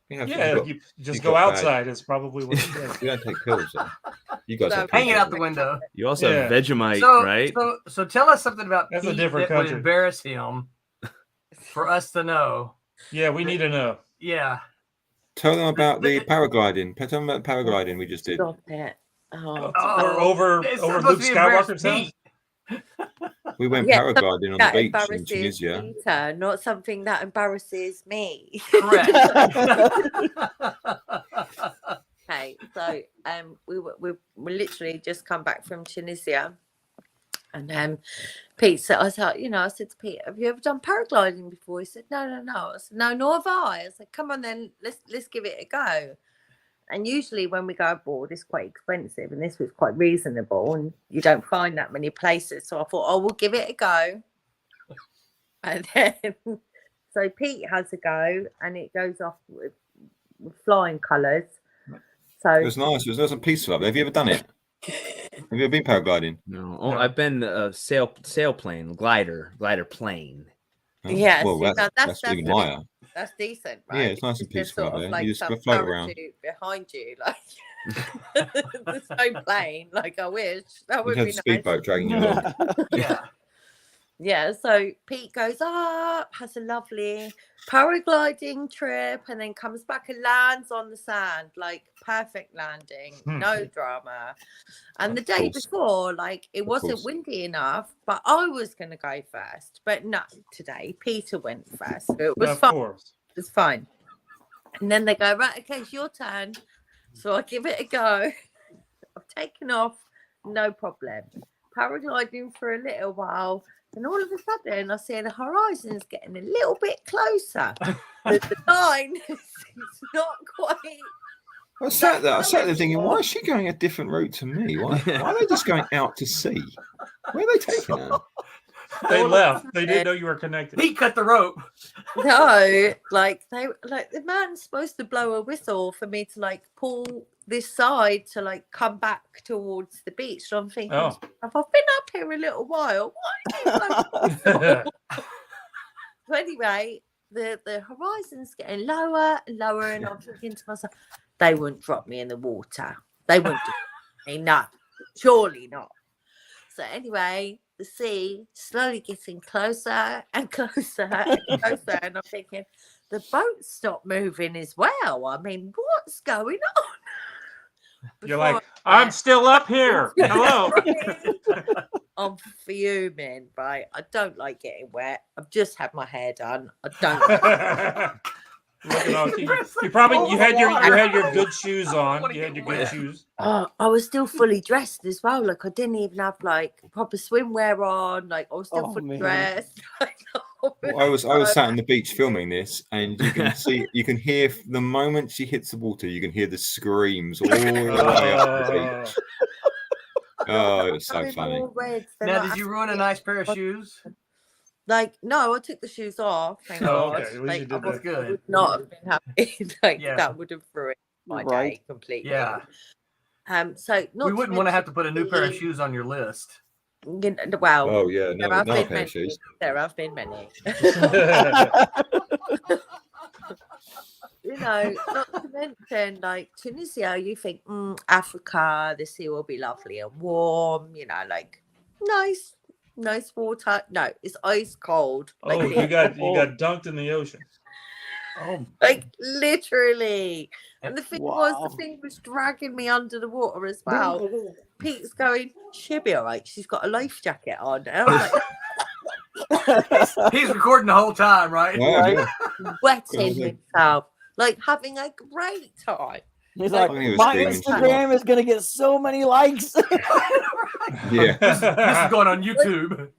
We have Yeah, we've got- you just you've go got outside. Is probably what it is. we don't take pills. Though. You guys No. have Hang it pills. out the window. You also Yeah. have Vegemite, So, right? so tell us something about That's a Pete different that would country. embarrass him for us to know. Yeah, we need to know. Yeah. Tell them about the paragliding. Tell them about the paragliding we just did. Stop it. Oh, Or over it's over supposed Luke to be embarrass Skywalker's house. Pete. We went Yeah, paragliding on the that beach in embarrasses Tunisia. Peter, not something that embarrasses me. Correct. Okay, so we literally just come back from Tunisia, and Pete said, I said to Pete, "Have you ever done paragliding before?" He said, "No." I said, "No, nor have I." I said, "Come on then, let's give it a go." And usually when we go abroad, it's quite expensive, and this was quite reasonable, and you don't find that many places. So I thought, oh, we'll give it a go. And then, so Pete has a go, and it goes off with flying colours. So It was nice. It was nice and peaceful up there. Have you ever done it? Have you ever been paragliding? No. Oh, I've been sailplane, glider plane. Oh, yeah, well, see, that's even higher. That's decent, right? Yeah, it's nice and There's peaceful sort up of there. like You just some float around. parachute behind you, like there's no plane. Like I wish that You would had be a speedboat nice. dragging you along. Yeah. Yeah, so Pete goes up, has a lovely paragliding trip, and then comes back and lands on the sand, like perfect landing, no drama. And the day before, like it wasn't windy enough, but I was going to go first. But no, today Peter went first. So it was fine. It was fine. And then they go, right, okay, it's your turn. So I give it a go. I've taken off, no problem. Paragliding for a little while. And all of a sudden, I see the horizon's getting a little bit closer. The line is not quite. I sat there thinking, why is she going a different route to me? Why are they just going out to sea? Where are they taking her? They left. They didn't know you were connected. He cut the rope. No, the man's supposed to blow a whistle for me to like pull this side to like come back towards the beach. So I'm thinking, have I been up here a little while? Why? So anyway, the horizon's getting lower and lower, and I'm thinking to myself, they wouldn't drop me in the water. They wouldn't do me. No, surely not. So anyway, the sea slowly getting closer and closer and closer, and I'm thinking the boat stopped moving as well. I mean, what's going on? You're like, I'm still up here. Hello. I'm fuming, right? I don't like getting wet. I've just had my hair done. I don't. Look at all you had your good shoes on. You had your good shoes. Oh, I was still fully dressed as well. Like I didn't even have like proper swimwear on. Like I was still fully dressed. I was sat on the beach filming this, and you can hear the moment she hits the water, you can hear the screams all the way up the beach. Oh, it was so funny. Now, did you ruin a nice pair of shoes? Like, no, I took the shoes off. Thank God. Okay. Like, I good. would not have been happy. That would have ruined my day completely. Yeah. So we wouldn't want to have to put a new pair of shoes on your list. Well, oh yeah, no, another pair of shoes. There have been many. Not to mention like Tunisia, you think Africa, the sea will be lovely and warm, like nice water. No, it's ice cold. Oh, you got dunked in the ocean. Oh, like literally. And the thing was dragging me under the water as well. Pete's going, she'll be all right. She's got a life jacket on. And I was like, he's recording the whole time, right? Wetting himself, like having a great time. He's like, my Instagram is gonna get so many likes. Yeah, this is going on YouTube.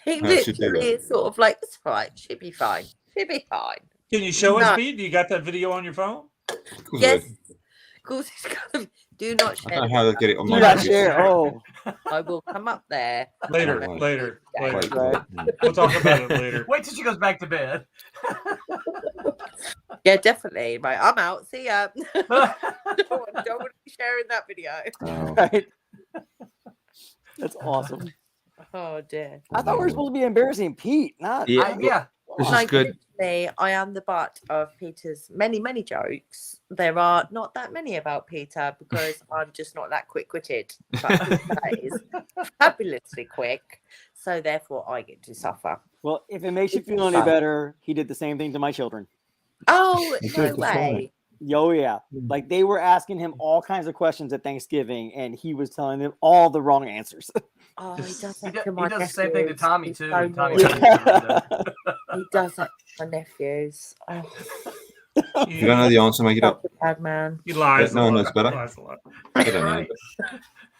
He literally is sort of like, it's all right. She'll be fine. She'll be fine. Can you show us, Pete? Do you got that video on your phone? Yes. Of course, it's got to do not share. I don't know how to get it on Do my not share. Oh, I will come up there later. We'll talk about it later. Wait till she goes back to bed. Yeah, definitely. Right, I'm out. See ya. don't want to be sharing that video. Oh. Right. That's awesome. Oh dear. I thought we were supposed to be embarrassing Pete, not yeah. This is good. I am the butt of Peter's many, many jokes. There are not that many about Peter because I'm just not that quick-witted. But Peter is fabulously quick, so therefore I get to suffer. Well, if it makes you feel any better, he did the same thing to my children. Oh, no way. Oh yeah, like they were asking him all kinds of questions at Thanksgiving, and he was telling them all the wrong answers. Oh, he does Just- that He to my does the same thing to nephews. Tommy He's too. so Tommy naughty. He does that to my nephews. Oh, If you don't know the answer, make it up. such a bad man. He lies No a one lot. knows better. He lies a lot. They don't know. Right.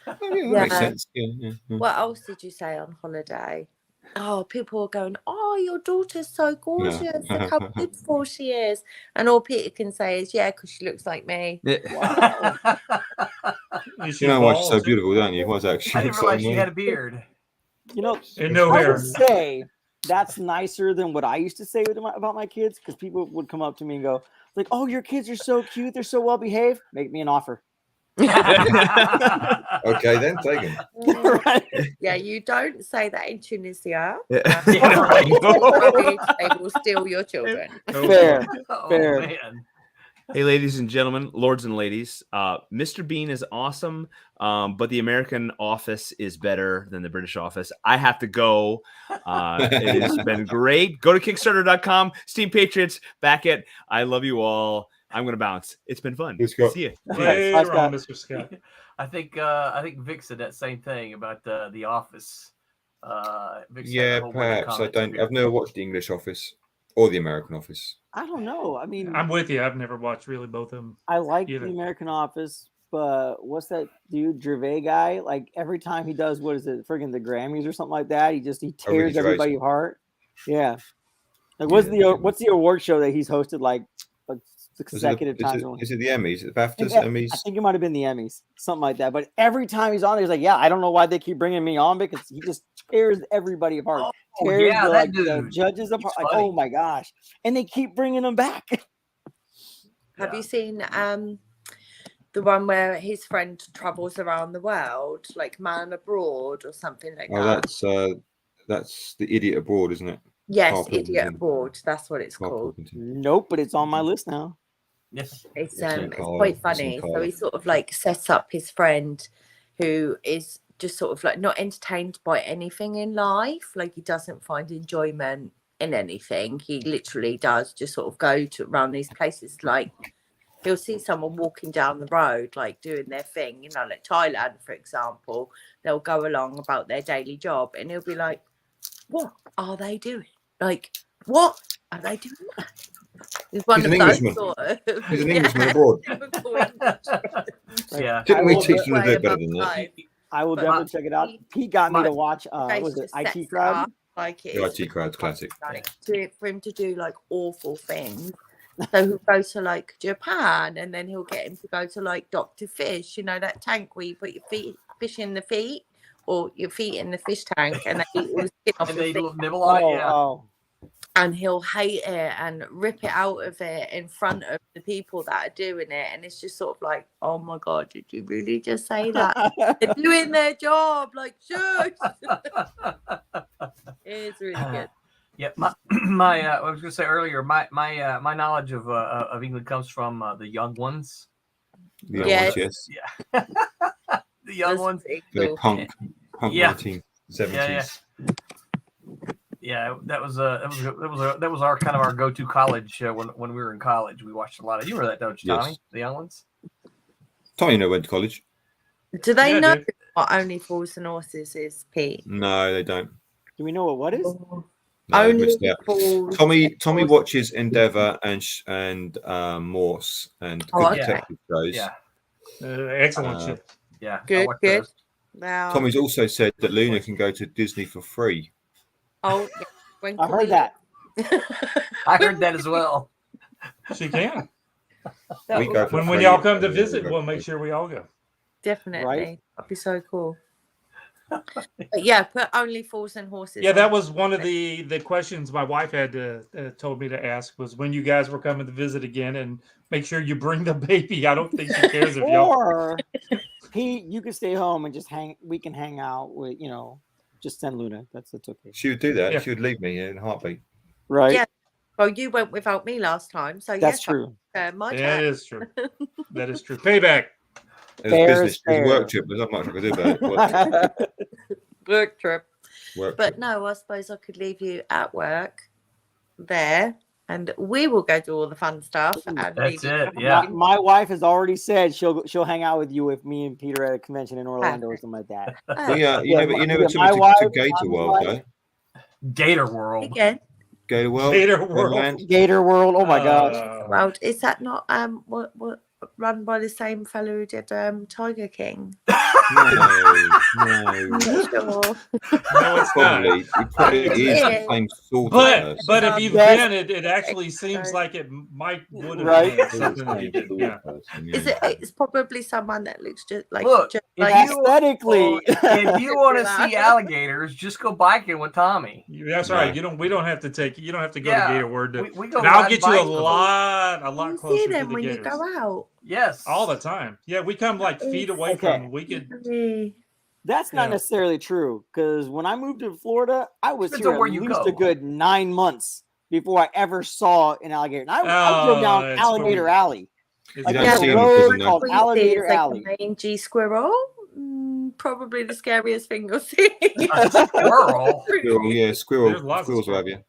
But, yeah, that Yeah. makes sense. Yeah. What else did you say on holiday? Oh, people were going, "Oh, your daughter's so gorgeous. Look how beautiful she is." And all Peter can say is, "Yeah, because she looks like me." Wow. You know why she's so beautiful, don't you? Why's that? I didn't realize she had a beard. You know, And no I hair. would say that's nicer than what I used to say about my kids, because people would come up to me and go, like, "Oh, your kids are so cute. They're so well behaved. Make me an offer." Okay, then take him. Right? Yeah, you don't say that in Tunisia. Yeah. They will steal your children. Fair. Oh, Fair. man. Hey, ladies and gentlemen, lords and ladies, Mr. Bean is awesome, but the American office is better than the British office. I have to go. It has been great. Go to Kickstarter.com. Steam Patriots, back it. I love you all. I'm going to bounce. It's been fun. Let's go. See you. Later on, Mr. Scott. I think Vic said that same thing about the Office. Vic said Yeah, a whole bunch of perhaps. I comments don't. here. I've never watched the English Office or the American Office. I don't know. I mean, I'm with you. I've never watched really both of them. I like either. the American Office, but what's that dude Gervais guy? Like every time he does, what is it, friggin' the Grammys or something like that? He Ricky tears Gervais. everybody apart. Yeah. Like what's the award show that he's hosted like consecutive times? Is it the Emmys? The BAFTAs, Yeah, Emmys? I think it might have been the Emmys, something like that. But every time he's on there, he's like, "Yeah, I don't know why they keep bringing me on because he just tears everybody apart, tears yeah, that the dude. judges apart." He's Like, funny. oh my gosh! And they keep bringing him back. Have you seen the one where his friend travels around the world, like Man Abroad or something like Oh, that? that's the Idiot Abroad, isn't it? Yes, Carl Idiot Pilkington. Abroad. That's what it's Carl called. Pilkington. Nope, but it's on my list now. Yes. It's I've seen it's Carl, quite I've seen funny. So Carl. he sort of like sets up his friend who is just sort of like not entertained by anything in life. Like he doesn't find enjoyment in anything. He literally does just sort of go to around these places. Like he'll see someone walking down the road, like doing their thing, you know, like Thailand, for example. They'll go along about their daily job and he'll be like, "What are they doing? Like, what are they doing?" He's one He's of an those Englishman. sort of. He's an Englishman abroad. typical English. Yeah. Didn't we All teach the them to do way it better above than that? five. I will But definitely check it out. Pete got me to watch. Face Was it just sets IT it Crowd? up like it The is IT Crowd's classic. like for him to do like awful things. So he'll go to like Japan and then he'll get him to go to like Dr. Fish, you know, that tank where you put your fish in the feet or your feet in the fish tank and they eat all the skin off And your they feet. nibble on it. Yeah. Oh, And he'll hate it and rip it out of it in front of the people that are doing it. And it's just sort of like, oh my God, did you really just say that? They're doing their job, like, shush. It's really good. Yeah, my I was going to say earlier, my knowledge of England comes from the young ones. The Yes. ones, yes. Yeah, the young That's ones. pretty Very cool. punk Yeah. 1970s. Yeah, that was our kind of our go-to college when we were in college. We watched a lot of. You remember that, don't you, Tommy? Yes. The young ones. Tommy went to college. Do they Yeah, know dude. what Only Fools and Horses is, Pete? No, they don't. do we know what is? No, they Only missed out. Fools. Tommy watches Endeavour and Morse and Oh, good okay. detective shows. Yeah, Excellent Uh, shit. yeah. I Good, watched good. those. Wow. Tommy's also said that Luna can go to Disney for free. Oh, yeah. When I can we- heard that. I heard that as well. She can. That We would go be for When free. y'all come to Yeah, visit, we go we'll for make free. sure we all go. definitely. Right? That'd be so cool. But yeah, put Only Fools and Horses. Yeah, on. that was one of the questions my wife had told me to ask was when you guys were coming to visit again, and make sure you bring the baby. I don't think she cares if y'all. Or Pete, you can stay home and just hang. We can hang out with just send Luna. That's okay. She would do that. Yeah. She would leave me in a heartbeat. Right? Yeah. Well, you went without me last time, so That's yes, true. my That turn. is true. That is true. Payback. It was Fair business. is It was a fair. work trip. There's not much I could do about it. Work trip. Work But trip. no, I suppose I could leave you at work there. and we will go do all the fun stuff. And That's maybe it, come yeah. in. My wife has already said she'll hang out with you if me and Peter at a convention in Orlando or something like that. Well, yeah, you never took my me wife, to Gator World, though. Gator World. Again, Gator World. Gator World. Wonderland. Gator World. Oh my gosh. World, is that not what run by the same fellow who did Tiger King? No. I'm not sure. No, it's not. Probably, it probably is the same sort of person. But if you've Yes. been, it actually seems like it would have Right. been something that you did. Yeah. Is it? It's probably someone that looks just like. Look, just if like you- Aesthetically. If you want to see alligators, just go biking with Tommy. That's right. We don't have to you don't have to go Yeah, to Gator World. we go And I'll riding get you a bikes with lot you closer see to them the when you Gators. go out. Yes. All the time. Yeah, we come like feet away Okay. from. We could. Really? That's not Yeah. necessarily true because when I moved to Florida, I was Depends here on where at you least go. a good 9 months before I ever saw an alligator. And I drove down it's Alligator funny. Alley. It's You Like, don't there's see a them because road of no- called What you see Alligator is like Alley. a mangy squirrel. Probably the scariest thing you'll see. A squirrel. Squirrel, yeah, There's squirrels lots of will have you.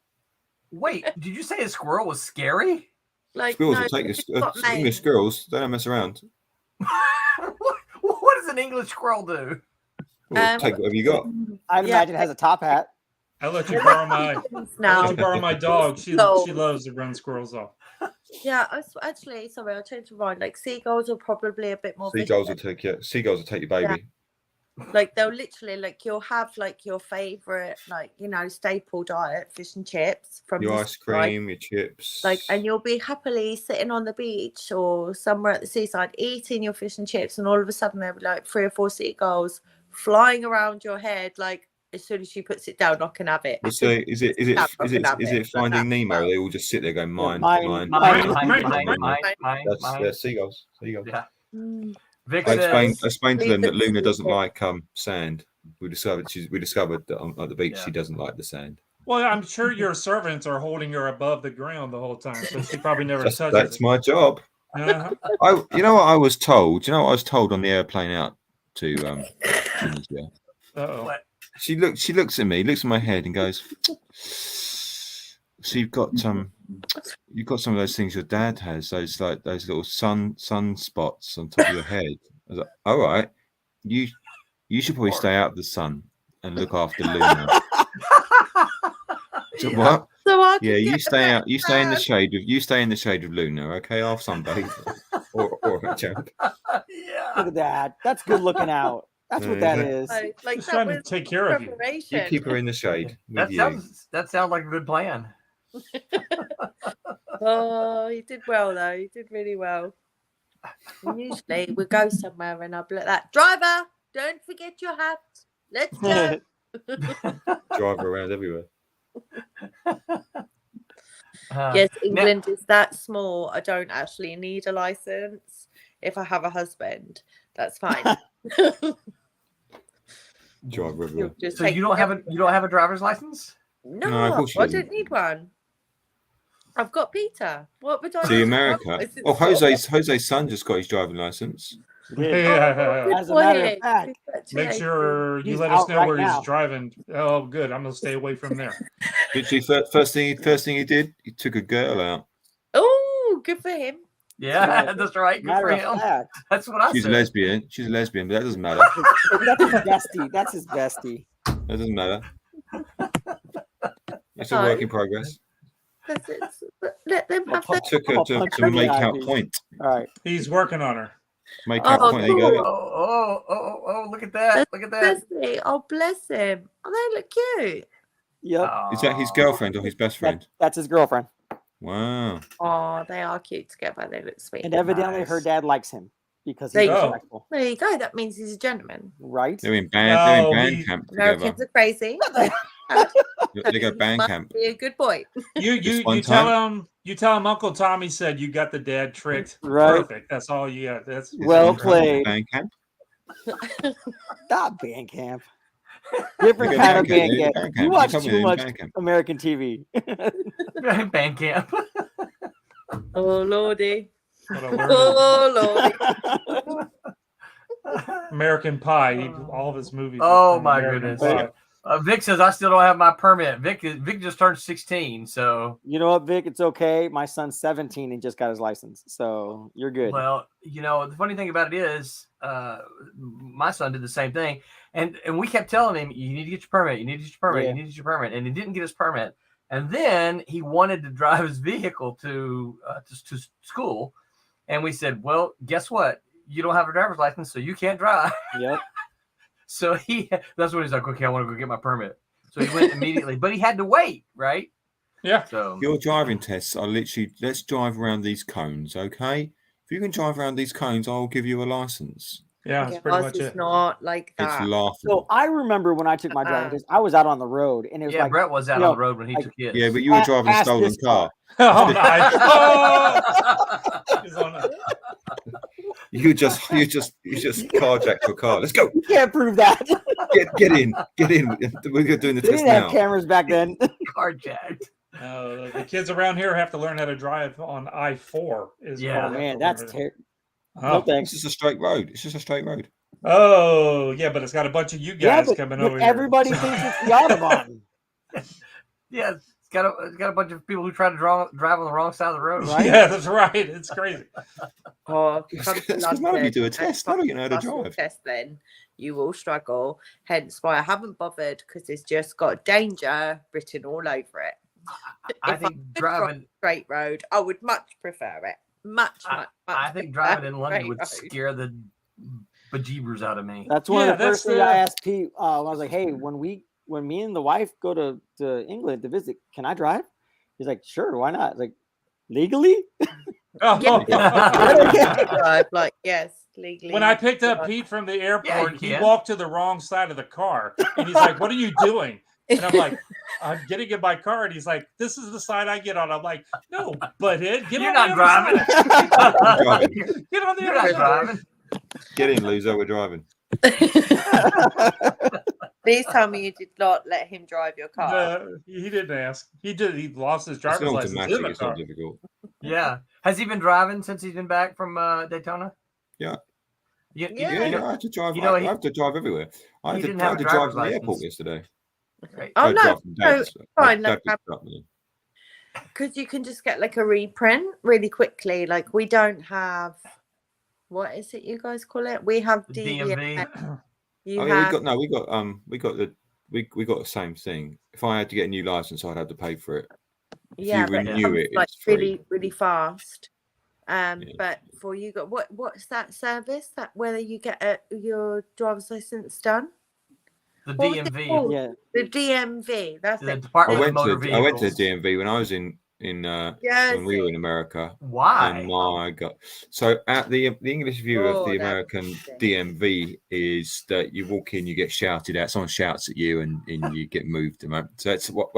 Wait, did you say a squirrel was scary? Like, Squirrels no, will take it's you. got English legs. squirrels, they don't mess around. What does an English squirrel do? Well, take whatever you got. I'd Yeah. imagine it has a top hat. I'll let you borrow my. I'll Now, let you borrow my dog. She No. loves to run squirrels off. yeah, actually, sorry, I'll change my mind. Like seagulls are probably a bit more. Seagulls will vicious. take you. Seagulls will take your baby. Like they'll literally like you'll have like your favorite like staple diet fish and chips from Your the ice seaside. cream, your chips. Like, and you'll be happily sitting on the beach or somewhere at the seaside eating your fish and chips, and all of a sudden there'll be like 3 or 4 seagulls flying around your head. Like as soon as she puts it down, I can have it. So is it Finding Nemo? They all just sit there going mine, Mine, mine. Mine. That's seagulls. Seagulls. Yeah. Mm. Vic I explained says, to them that Leave it Luna doesn't secret. like sand. We discovered that at the beach Yeah. she doesn't like the sand. Well, I'm sure your servants are holding her above the ground the whole time, so she probably never touches That's it. my job. Uh-huh. You know what I was told? Do you know what I was told on the airplane out to Tunisia? Uh-oh. She looks at me, looks at my head, and goes, "So you've got some of those things your dad has, those little sun spots on top of your head." I was like, "All right, you should probably stay out of the sun and look after Luna." So what? So I Yeah, can you get stay out. You stay in the back. shade of. You stay in the shade of Luna. Okay, I'll sunbathe or a jump. yeah. Look at that. That's good looking out. That's what that is. Like Just that trying to was take care of you. You preparation. keep her in the shade with That sounds like a good plan. Oh, you did well though. You did really well. And usually we go somewhere and I'll be like that. Driver, don't forget your hat. Let's go. Drive her around everywhere. Yes, England is that small. I don't actually need a license. If I have a husband, that's fine. Drive her everywhere. He'll just So take you don't have a driver's license? No, No, of course she I doesn't. don't need one. I've got Peter. What would I See need a America. driver's license Oh, for? Jose's son just got his driving license. Yeah. Good As a matter of boy. fact, Make Congratulations. sure you He's let us out know right where now. he's driving. Oh, good. I'm gonna stay away from there. Literally, first thing he did, he took a girl out. Oh, good for him. Yeah, that's right. Good matter for of him. fact, That's what I She's a said. lesbian. She's a lesbian, but that doesn't matter. that's his bestie. That's his bestie. That doesn't matter. It's a No. work in progress. That's it. Let them have their. Took her I'll to punch her in the make eye, out dude. point. All right. He's working on her. Make out Oh, point. There you Oh, go. oh, look at that. Look at that. Bestie. Oh, bless him. Oh, they look cute. Yep. Is that his girlfriend or his best friend? That's his girlfriend. Wow. Oh, they are cute together. They look sweet. And evidently her Nice. dad likes him because There he's you go. respectful. There you go. That means he's a gentleman. Right? They're in band. No, they're in he- band camp together. Americans are crazy. They go band Must camp. be a good boy. You one tell him Uncle Tommy said you got the dad tricked. Right. Perfect. That's all you got. That's Well that's- played. Band camp. Not band camp. Different You go kind of band camp, band yeah, camp. band camp. You You watch come with too in much band camp. American TV. Band camp. Oh, Lordy. What a learner. Oh, Lordy. American Pie. All of his movies. Oh are my American goodness. Pie. Vic says I still don't have my permit. Vic just turned 16, so You know what, Vic? It's okay. My son's 17 and just got his license, so you're good. well, the funny thing about it is, my son did the same thing, and we kept telling him, you need to get your permit, you need to get your permit, Yeah. you need to get your permit, and he didn't get his permit, and then he wanted to drive his vehicle to school, and we said, well, guess what? You don't have a driver's license, so you can't drive. Yep. So that's when he's like, okay, I want to go get my permit. So he went immediately, but he had to wait, right? Yeah. So Your driving tests are literally, let's drive around these cones, okay? If you can drive around these cones, I'll give you a license. Yeah, that's Yeah, pretty ours much is it. not like It's that. laughable. So I remember when I took my driving Uh-uh. test, I was out on the road, and it was yeah, like, Brett was out you on know, the road when he like- took his. Yeah, but you were driving a Ask stolen this car. Oh, nice. Oh! He's on it. You just carjacked your car. Let's go. you can't prove that. Get in. We're doing the They test didn't have now. cameras back then. Carjacked. The kids around here have to learn how to drive on I-4. Yeah. Oh man, that's terrible. No Oh. It's thanks. just a straight road. It's just a straight road. Oh, yeah, but it's got a bunch of you Yeah, guys coming but over here. everybody thinks it's the Audubon, Yeah, it's got a bunch of people who try to drive on the wrong side of the road. right? Yeah, that's right. It's crazy. Oh, if you come to That's 'cause none of you London do a and test. try None of you know how to pass your drive. test, then you will struggle. Hence why I haven't bothered, because it's just got danger written all over it. I If think could driving. straight road, I would much prefer it. Much. I think prefer driving in London would straight road. scare the bejeebers out of me. That's one Yeah, of the that's first things I the- asked Pete. I was like, "Hey, when me and the wife go to England to visit, can I drive?" He's like, "Sure, why not?" I was like, legally? Oh. Drive, like, yes, legally. When I picked up drive. Pete from the airport, you he can. walked to the wrong side of the car. And he's like, what are you doing? And I'm like, I'm getting in my car. And he's like, this is the side I get on. I'm like, no, butthead, get You're on not the other driving. side. Driving. Get on the You're other not side. driving. Get in, loser. We're driving. Please tell me you did not let him drive your car. No, he didn't ask. He did. He lost his It's driver's an license in automatic. the It's car. not difficult. Yeah. Has he been driving since he's been back from Daytona? Yeah. You, Yeah. you Yeah, know, I had to drive. you know, I he- have to drive everywhere. I he had to, didn't I have had a to drive driver's from the airport license. yesterday. right. Oh, I no, drive from no, Dad's. fine, no Dad picked problem. up me. Because you can just get like a reprint really quickly. Like, we don't have, what is it you guys call it? We have The DVS. DMV. You Oh yeah, have, we got the same thing. If I had to get a new license, I'd have to pay for it. If yeah, you but it renew comes it, like it's free. really, really fast. Yeah. But for you got what's that service that whether you get your driver's license done? The What was it DMV. called? Yeah. The DMV. That's The it. I Department of went Motor to Vehicles. I went to the DMV when I was in when we were in America. Why? And my God! So at the English view of Oh, the that's American interesting. DMV is that you walk in, you get shouted at, someone shouts at you, and you get moved. So that's what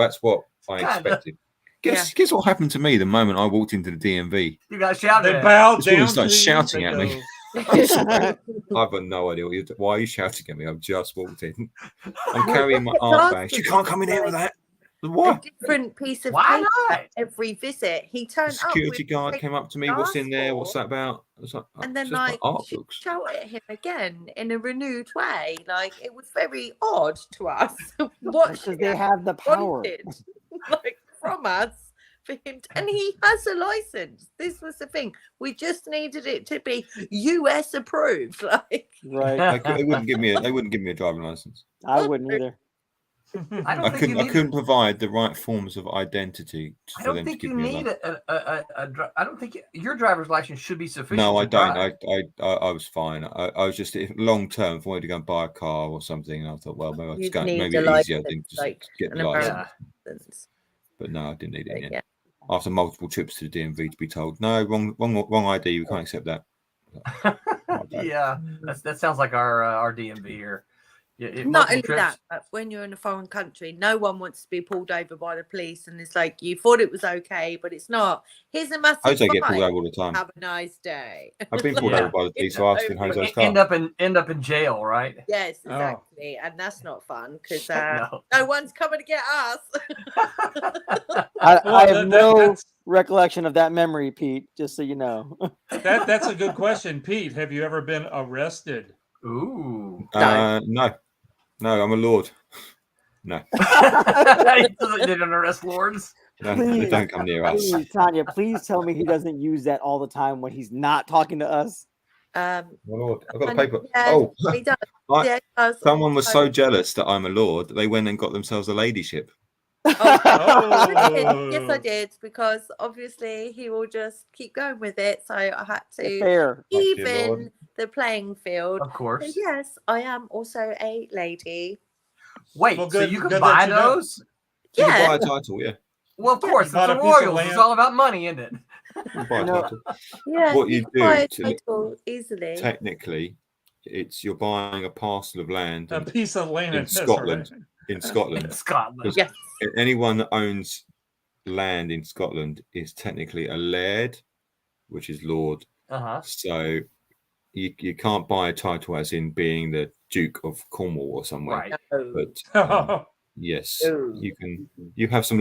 I Kinda. expected. Guess what happened to me the moment I walked into the DMV? You got shouted They at. bowed This woman down started to you, shouting they at me. go, I've got no idea why are you shouting at me. I've just walked in. I'm carrying my art bags. You can't come in here with that. A What? different piece of Why paper not? every visit. He The turned security up. guard came up to me. What's in there? What's passport. that about? I was like, And then "It's just my like art books." shout at him again in a renewed way. Like, it was very odd to us. What Because she they have the power. wanted, like, from us for him to, and he has a license. This was the thing. We just needed it to be US approved. Like, Right. They wouldn't give me a driving license. I wouldn't either. I don't think you I need. couldn't provide the right forms of identity I for don't them to think give you me a need license. I don't think your driver's license should be sufficient. No, I to don't. drive. I was fine. I was just long term. If I wanted to go and buy a car or something, and I thought, well, maybe I'll just You'd go. need Maybe a it's easier license, than just like get an the license. American license. But no, I didn't need it. Like, In the yeah. end. After multiple trips to the DMV to be told, no, wrong ID. We can't accept that. Yeah, that sounds like our DMV here. Yeah, Not multiple only trips. that, but when you're in a foreign country, no one wants to be pulled over by the police, and it's like you thought it was okay, but it's not. Here's a massive Jose get pulled fine. over all the time. Have a nice day. I've been pulled Yeah. over by the police. So I asked in Jose's car. End up in jail, right? Yes, Oh. exactly, and that's not fun because No. no one's coming to get us. I Well, have no that's- recollection of that memory, Pete, just so you know. that's a good question, Pete. Have you ever been arrested? Ooh. No, I'm a lord. No, They didn't arrest lords. no, they don't come near us. Please, Tanya, please tell me he doesn't use that all the time when he's not talking to us. My lord, I've got the And paper. yeah, Oh, he does. I- Yeah, he does someone was also. so jealous that I'm a lord that they went and got themselves a ladyship. Oh. Yes, I did, because obviously he will just keep going with it. So I had to Fair. Thank you, even Lord. the playing field. Of So course. yes, I am also a lady. Wait, Well, so good- you good can that buy you know. those? So you Yeah. buy a title, yeah. Well, of Yeah. course, You it's bought the a piece of royals. It's land. all about money, isn't it? You buy a No. title. Yeah, What you you can buy a do title easily. Technically, you're buying a parcel of land A piece of land in that's all Scotland. right. In Scotland, Scotland. Yes. anyone that owns land in Scotland is technically a laird, which is lord. Uh-huh. So you can't buy a title as in being the Duke of Cornwall or somewhere. Right. No. But yes, No. you can. You have some.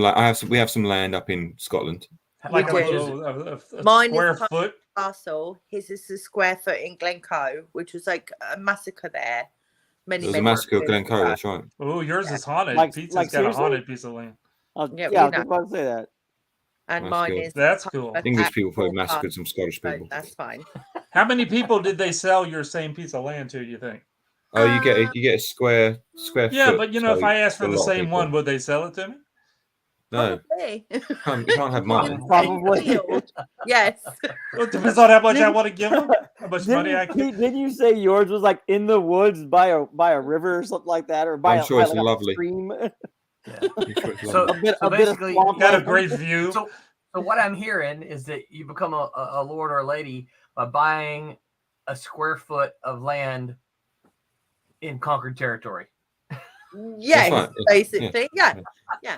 We have some land up in Scotland. Like How a much is little a Mine square is foot. Castle. His is a square foot in Glencoe, which was like a massacre there. Many, There was a many massacre at years Glencoe. ago. That's right. Oh, yours is haunted. Like- Pizza's like, got a seriously? haunted piece of land. Yeah, Yeah, you I was know. about to say that. And That's mine cool. is That's cool. English people probably actual massacred park, some Scottish so people. that's fine. How many people did they sell your same piece of land to? You think? Oh, you get a square Yeah, foot. but you know, if so I asked for a the lot of same people. one, would they sell it to me? No, Probably. you can't have mine. Probably. Yes. Well, it depends on how much I want to give them. How much money I Didn't, can. Pete, didn't you say yours was like in the woods by a river or something like that, or by I'm sure it's like lovely. a stream? I'm sure it's So, lovely. a bit of basically, swamp Got a land. great view. So what I'm hearing is that you become a lord or a lady by buying a square foot of land in conquered territory. Yes, right. basically. Yeah. Yeah.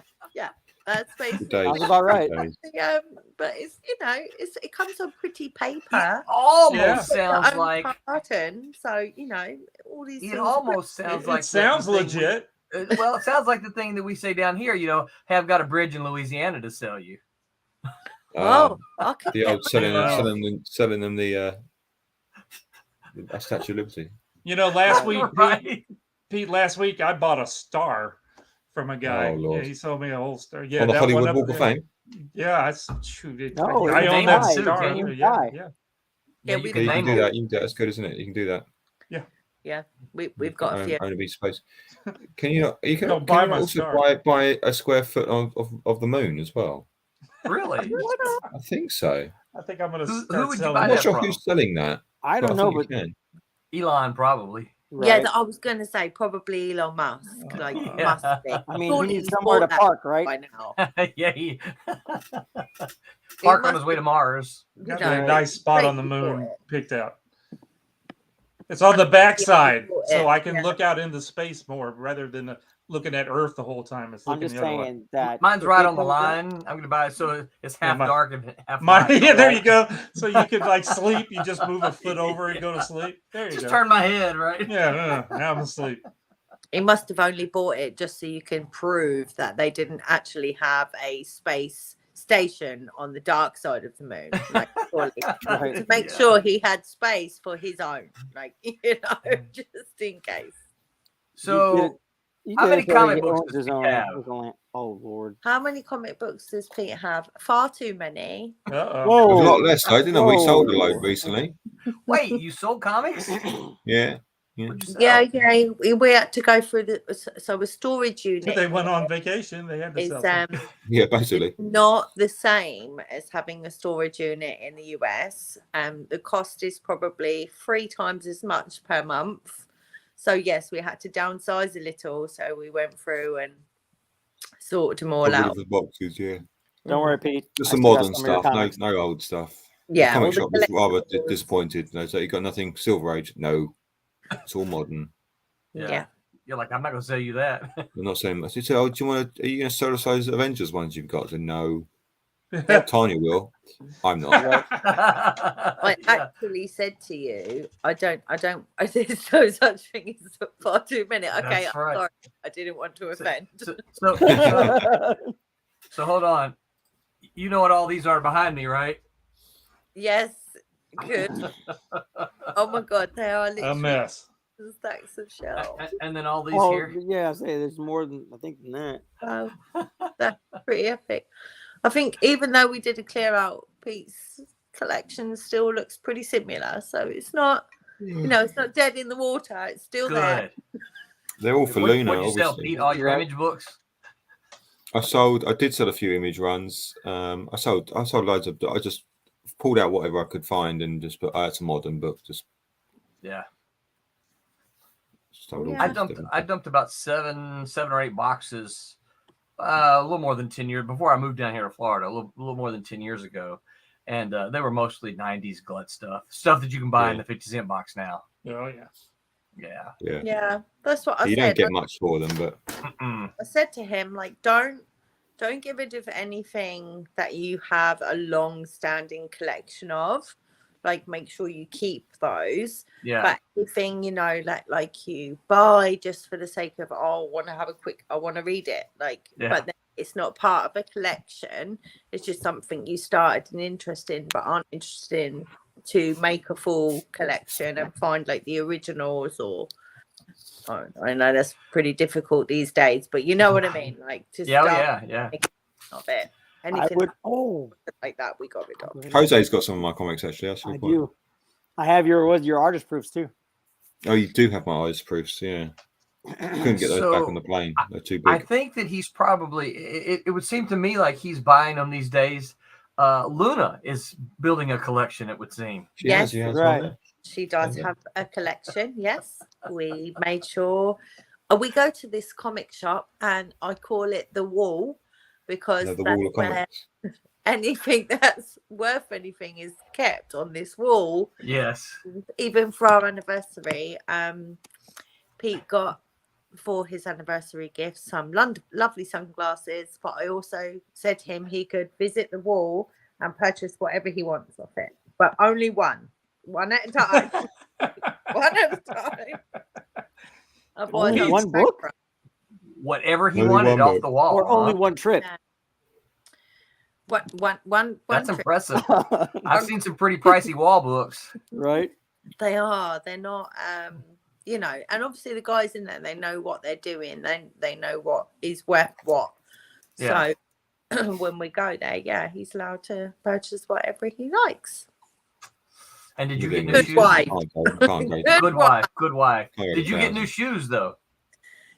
That's basically. Days. Sounds about right. Days. But it's it comes on pretty paper. It almost Yeah. sounds Own like carton, so all these it things. almost sounds It like sounds the thing legit. well, it sounds like the thing that we say down here. Have got a bridge in Louisiana to sell you. Oh, I could The get old selling Yeah. them the Statue of Liberty. You know, last week, Right. Pete, last week I bought a star from a guy. Oh, Lord. Yeah, he sold me a whole star. Yeah, On the that Hollywood one up Walk of there. Fame. Yeah, No, I it's own named that it too, star. can't you? Yeah, Die. yeah. Yeah, we you Yeah, can you can name do them. that. You can do that. That's good, isn't it? You can do that. we've got a few. Own a piece of space. Can you not? You can, Don't can buy you my also star. buy a square foot of the moon as well? Really? I think so. I think I'm gonna Who start would you selling buy I'm that. not sure from? who's selling that. I but don't know, think but you can. Elon probably. Yeah, right. I was going to say probably Elon Musk. Like, Yeah. must be. I mean, Surely he needs he's somewhere to bought that park, right? by now. Yeah, he park on must his way to be- Mars. You Got know, a nice spot on the great for moon it. picked out. It's on the backside, bought so it, I can yeah. look out into space more rather than looking at Earth the whole time. It's I'm looking just the other way. saying that Mine's if right they on the come in- line. I'm gonna buy it so it's half my- dark and half My, light. yeah, there you go. So you could like sleep. You just move a foot over and go to sleep. There you Just go. turn my head, right? Yeah, now I'm asleep. He must have only bought it just so you can prove that they didn't actually have a space station on the dark side of the moon. Like, surely, Right. to make Yeah. sure he had space for his own. Like, just in case. So You how did many it so that comic he books owns does his he own- have? his own- Oh Lord! How many comic books does Pete have? Far too many. Uh-oh. Whoa! There's a lot less, though, didn't we? We sold a Whoa. load recently. wait, you sold comics? Yeah. What'd you sell? Yeah. We had to go through so a storage unit. They went on vacation. They had to is sell something. Yeah, basically. not the same as having a storage unit in the US. The cost is probably 3 times as much per month. So yes, we had to downsize a little. So we went through and sorted them all Got rid out. of the boxes, yeah. Don't worry, Pete. Just I some still got modern some of your stuff, comics. no old stuff. Yeah, The comic all the shop was rather collectibles. disappointed. So you got nothing Silver Age? No. It's all modern. Yeah. You're like, I'm not gonna sell you that. They're not saying much. They say, "Oh, do you want to? Are you going to sell those Avengers ones you've got?" I said, "No." Tanya will. I'm not. I actually said to you, I don't, there's no such thing as far too many. Okay, That's I'm right. sorry. I didn't want to offend. So hold on. You know what all these are behind me, right? Yes, good. Oh my God, they are A literally mess. and stacks of shelves. And then all these Oh, here. yeah, I say there's more than I think than that. So that's pretty epic. I think even though we did a clear out, Pete's collection still looks pretty similar. So it's not, it's not dead in the water. It's still there. Good. They're all for What, Luna, what'd you sell, obviously. Pete? All your Right. image books? I did sell a few image runs. I sold loads of. I just pulled out whatever I could find and just put. It's a modern book. Just Yeah. sold all Yeah. I dumped about seven or eight boxes, a little more than 10 years before I moved down here to Florida, a little more than 10 years ago. And they were mostly 90s glut stuff that you can buy in the 50-cent box now. Oh yeah. Yeah. Yeah, that's what I you said. don't get much for them, but Mm-mm. I said to him, like, don't get rid of anything that you have a long-standing collection of. Like, make sure you keep those. Yeah. But anything, like you buy just for the sake of, I want to read it. Like, Yeah. but then it's not part of a collection. It's just something you started an interest in, but aren't interested in to make a full collection and find like the originals or. I know that's pretty difficult these days, but you know what I mean. Like to start yeah. of it. I Anything would. like that, we got rid of. Jose's got some of my comics actually. That's I your point. do. I have your artist proofs too. Oh, you do have my eyes proofs, yeah. Couldn't get those back on the plane. They're too I big. think that he's probably. It would seem to me like he's buying them these days. Luna is building a collection. It would seem. She Yes, has right. one She does Okay. have a collection. Yes, we made sure. We go to this comic shop and I call it the Wall because there. The that's wall of where comics. anything that's worth anything is kept on this wall. Yes. Even for our anniversary, Pete got for his anniversary gift some lovely sunglasses, but I also said to him he could visit the wall and purchase whatever he wants off it, but only one at a time. One at a time. Otherwise, Only I'll one be book? bankrupt. Whatever he Only wanted one off book. the wall. Or only huh? one trip. One That's trip. impressive. I've seen some pretty pricey wall books. Right? They are. They're not. And obviously the guys in there, they know what they're doing. They know what is worth what. Yeah. So when we go there, yeah, he's allowed to purchase whatever he likes. And did you get new Good shoes? wife. Can't go. Good wife. Good wife. Can't go Did you get new 1,000. shoes though?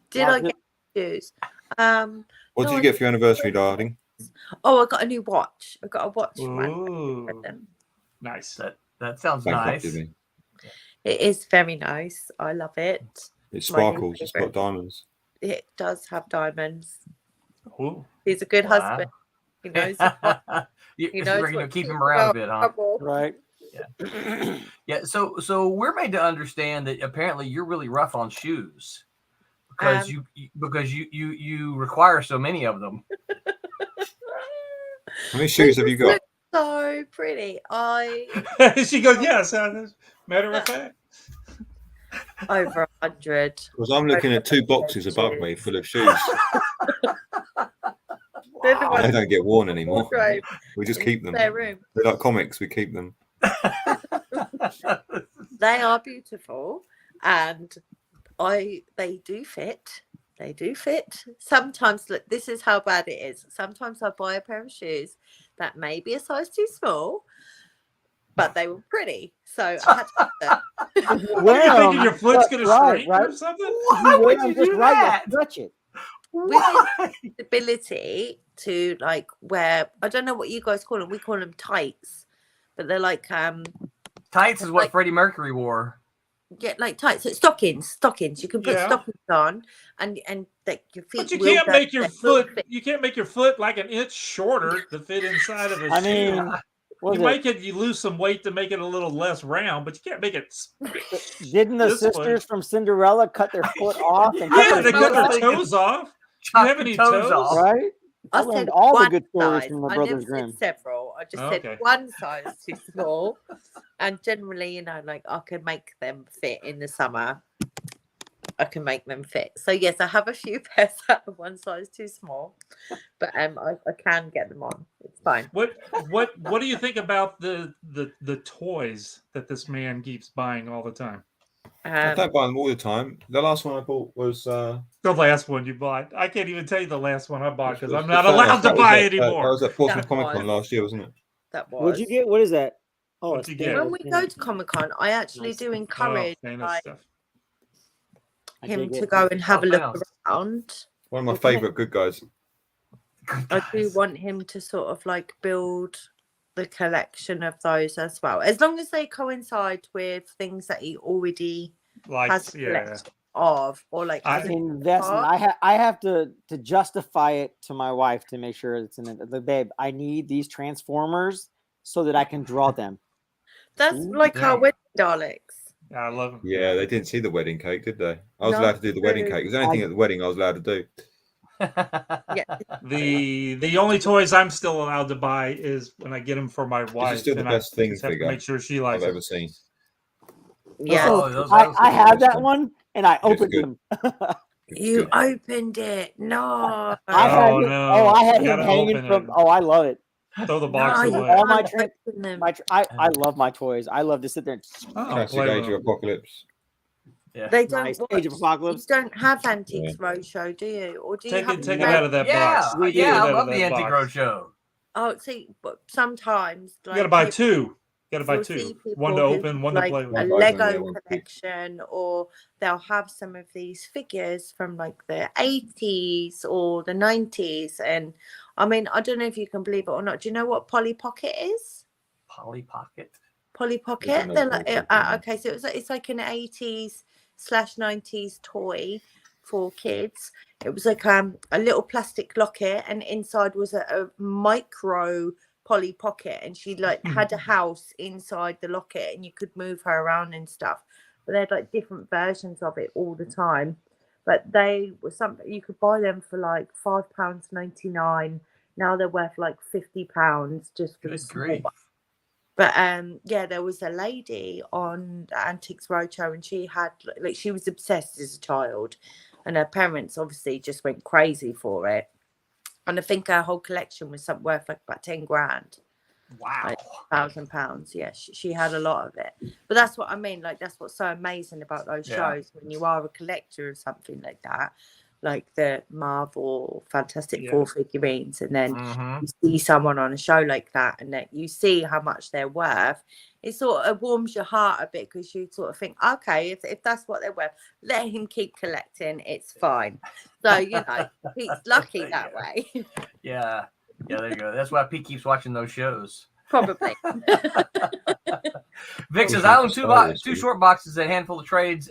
Did I get shoes? What did no, you get for your anniversary, darling? Oh, I got a new watch. I got a watch. Ooh, nice. That sounds Bankrupted nice. me. It is very nice. I love it. It My new sparkles. It's got favourite. diamonds. It does have diamonds. Ooh. He's a good Wow. husband. He knows. you, He you're knows going to what keep to him do around a about bit, huh? trouble. Right. Yeah. So we're made to understand that apparently you're really rough on shoes because you require so many of them. How many shoes have you got? So pretty. She goes, yes. Matter of fact. Over 100. Because I'm looking at 2 boxes above me full of shoes. They're the They ones don't get worn anymore. wardrobe We just in keep them. their room. They're like comics. We keep them. They are beautiful, and they do fit. They do fit. Sometimes, look, this is how bad it is. Sometimes I buy a pair of shoes that may be a size too small, but they were pretty, so I had to get them. What are you thinking? Your foot's going to right, shrink right. or something? Why would you do that? Stretch it. With his ability to like wear, I don't know what you guys call them. We call them tights, but they're like Tights is what like- Freddie Mercury wore. get like tights. So stockings. You can put Yeah. stockings on, and like your feet. But you will can't go- make your they will foot. fit. You can't make your foot like an inch shorter to fit inside of a I shoe. mean, was you it? make it. You lose some weight to make it a little less round, but you can't make it. Didn't the this way. sisters from Cinderella cut their foot off? And Yeah, cut they their cut foot their off? toes off. Do Chop you have the any toes toes? off. Right? I I learned said all the one good stories size. from my I brother's never Grimm. said several. I just Oh, said okay. one size too small. And generally, like I can make them fit in the summer. I can make them fit. So yes, I have a few pairs that are one size too small, but I can get them on. It's fine. What do you think about the toys that this man keeps buying all the time? I don't buy them all the time. The last one I bought was The last one you bought. I can't even tell you the last one I bought because I'm the not Thanos. allowed to That was buy at, anymore. that was at Portsmouth That Comic Con was. last year, wasn't it? That was. What'd you get? What is that? Oh, What'd it's you get? When we go to Comic Con, I actually Nice. do Oh, encourage famous like, stuff. I him dig to it. go and have a look Thanos. around. One of my favourite good guys. I do want him to sort of like build the collection of those as well, as long as they coincide with things that he already has a collection of, or like has an investment. I have to justify it to my wife to make sure it's in it. The babe, I need these Transformers so that I can draw them. That's like our wedding Daleks. Yeah, I love them. Yeah, they didn't see the wedding cake, did they? I was No, allowed to do the wedding no. cake. It was the only thing at the wedding I was allowed to do. Yeah. The only toys I'm still allowed to buy is when I get them for my wife. This is still the and best I thing just have to figure make sure she likes I've it. ever seen. Yeah. Oh, I have that one and I opened good. him. You opened it. No. I had Oh, him, no. I had You him gotta hanging open from. it. Oh, I love it. Throw the box No, you away. All my can't open them. I love my toys. I love to sit there. And, Classic play with Age of them. Apocalypse. Yeah. They don't Nice. watch. Age of Apocalypse. You don't have Antiques Roadshow, do you? Or do you Take have it out of that Yeah, box. We yeah, do. I Take it out love of the that Antique box. Roadshow. Oh, see, but sometimes You like gotta buy people- two. You gotta buy you'll two. see One to people who open, have, one like to play a with. One to Lego open, yeah, one to keep. collection, or they'll have some of these figures from like the 80s or the 90s. And I mean, I don't know if you can believe it or not. Do you know what Polly Pocket is? Polly Pocket. Polly I Pocket. don't know They're Polly like, Pocket, no. okay, so it's like an 80s/90s toy for kids. It was like a little plastic locket, and inside was a micro Polly Pocket, and she like had a house inside the locket, and you could move her around and stuff. But they had like different versions of it all the time. But they were something you could buy them for like £5.99. Now they're worth like £50 just for the Good small grief. one. But yeah, there was a lady on the Antiques Roadshow, and she had like she was obsessed as a child, and her parents obviously just went crazy for it. And I think her whole collection was worth like about 10 grand. Wow. Like £1,000. Yeah, she had a lot of it. But that's what I mean. Like that's what's so amazing about those Yeah. shows when you are a collector of something like that, like the Marvel Fantastic Four figurines, and then you see someone on a show like that, and that you see how much they're worth. It sort of warms your heart a bit because you sort of think, okay, if that's what they're worth, let him keep collecting. It's fine. So you know, he's lucky that way. Yeah. Yeah, there you go. That's why Pete keeps watching those shows. Probably. Vic says, I own two short boxes and a handful of trades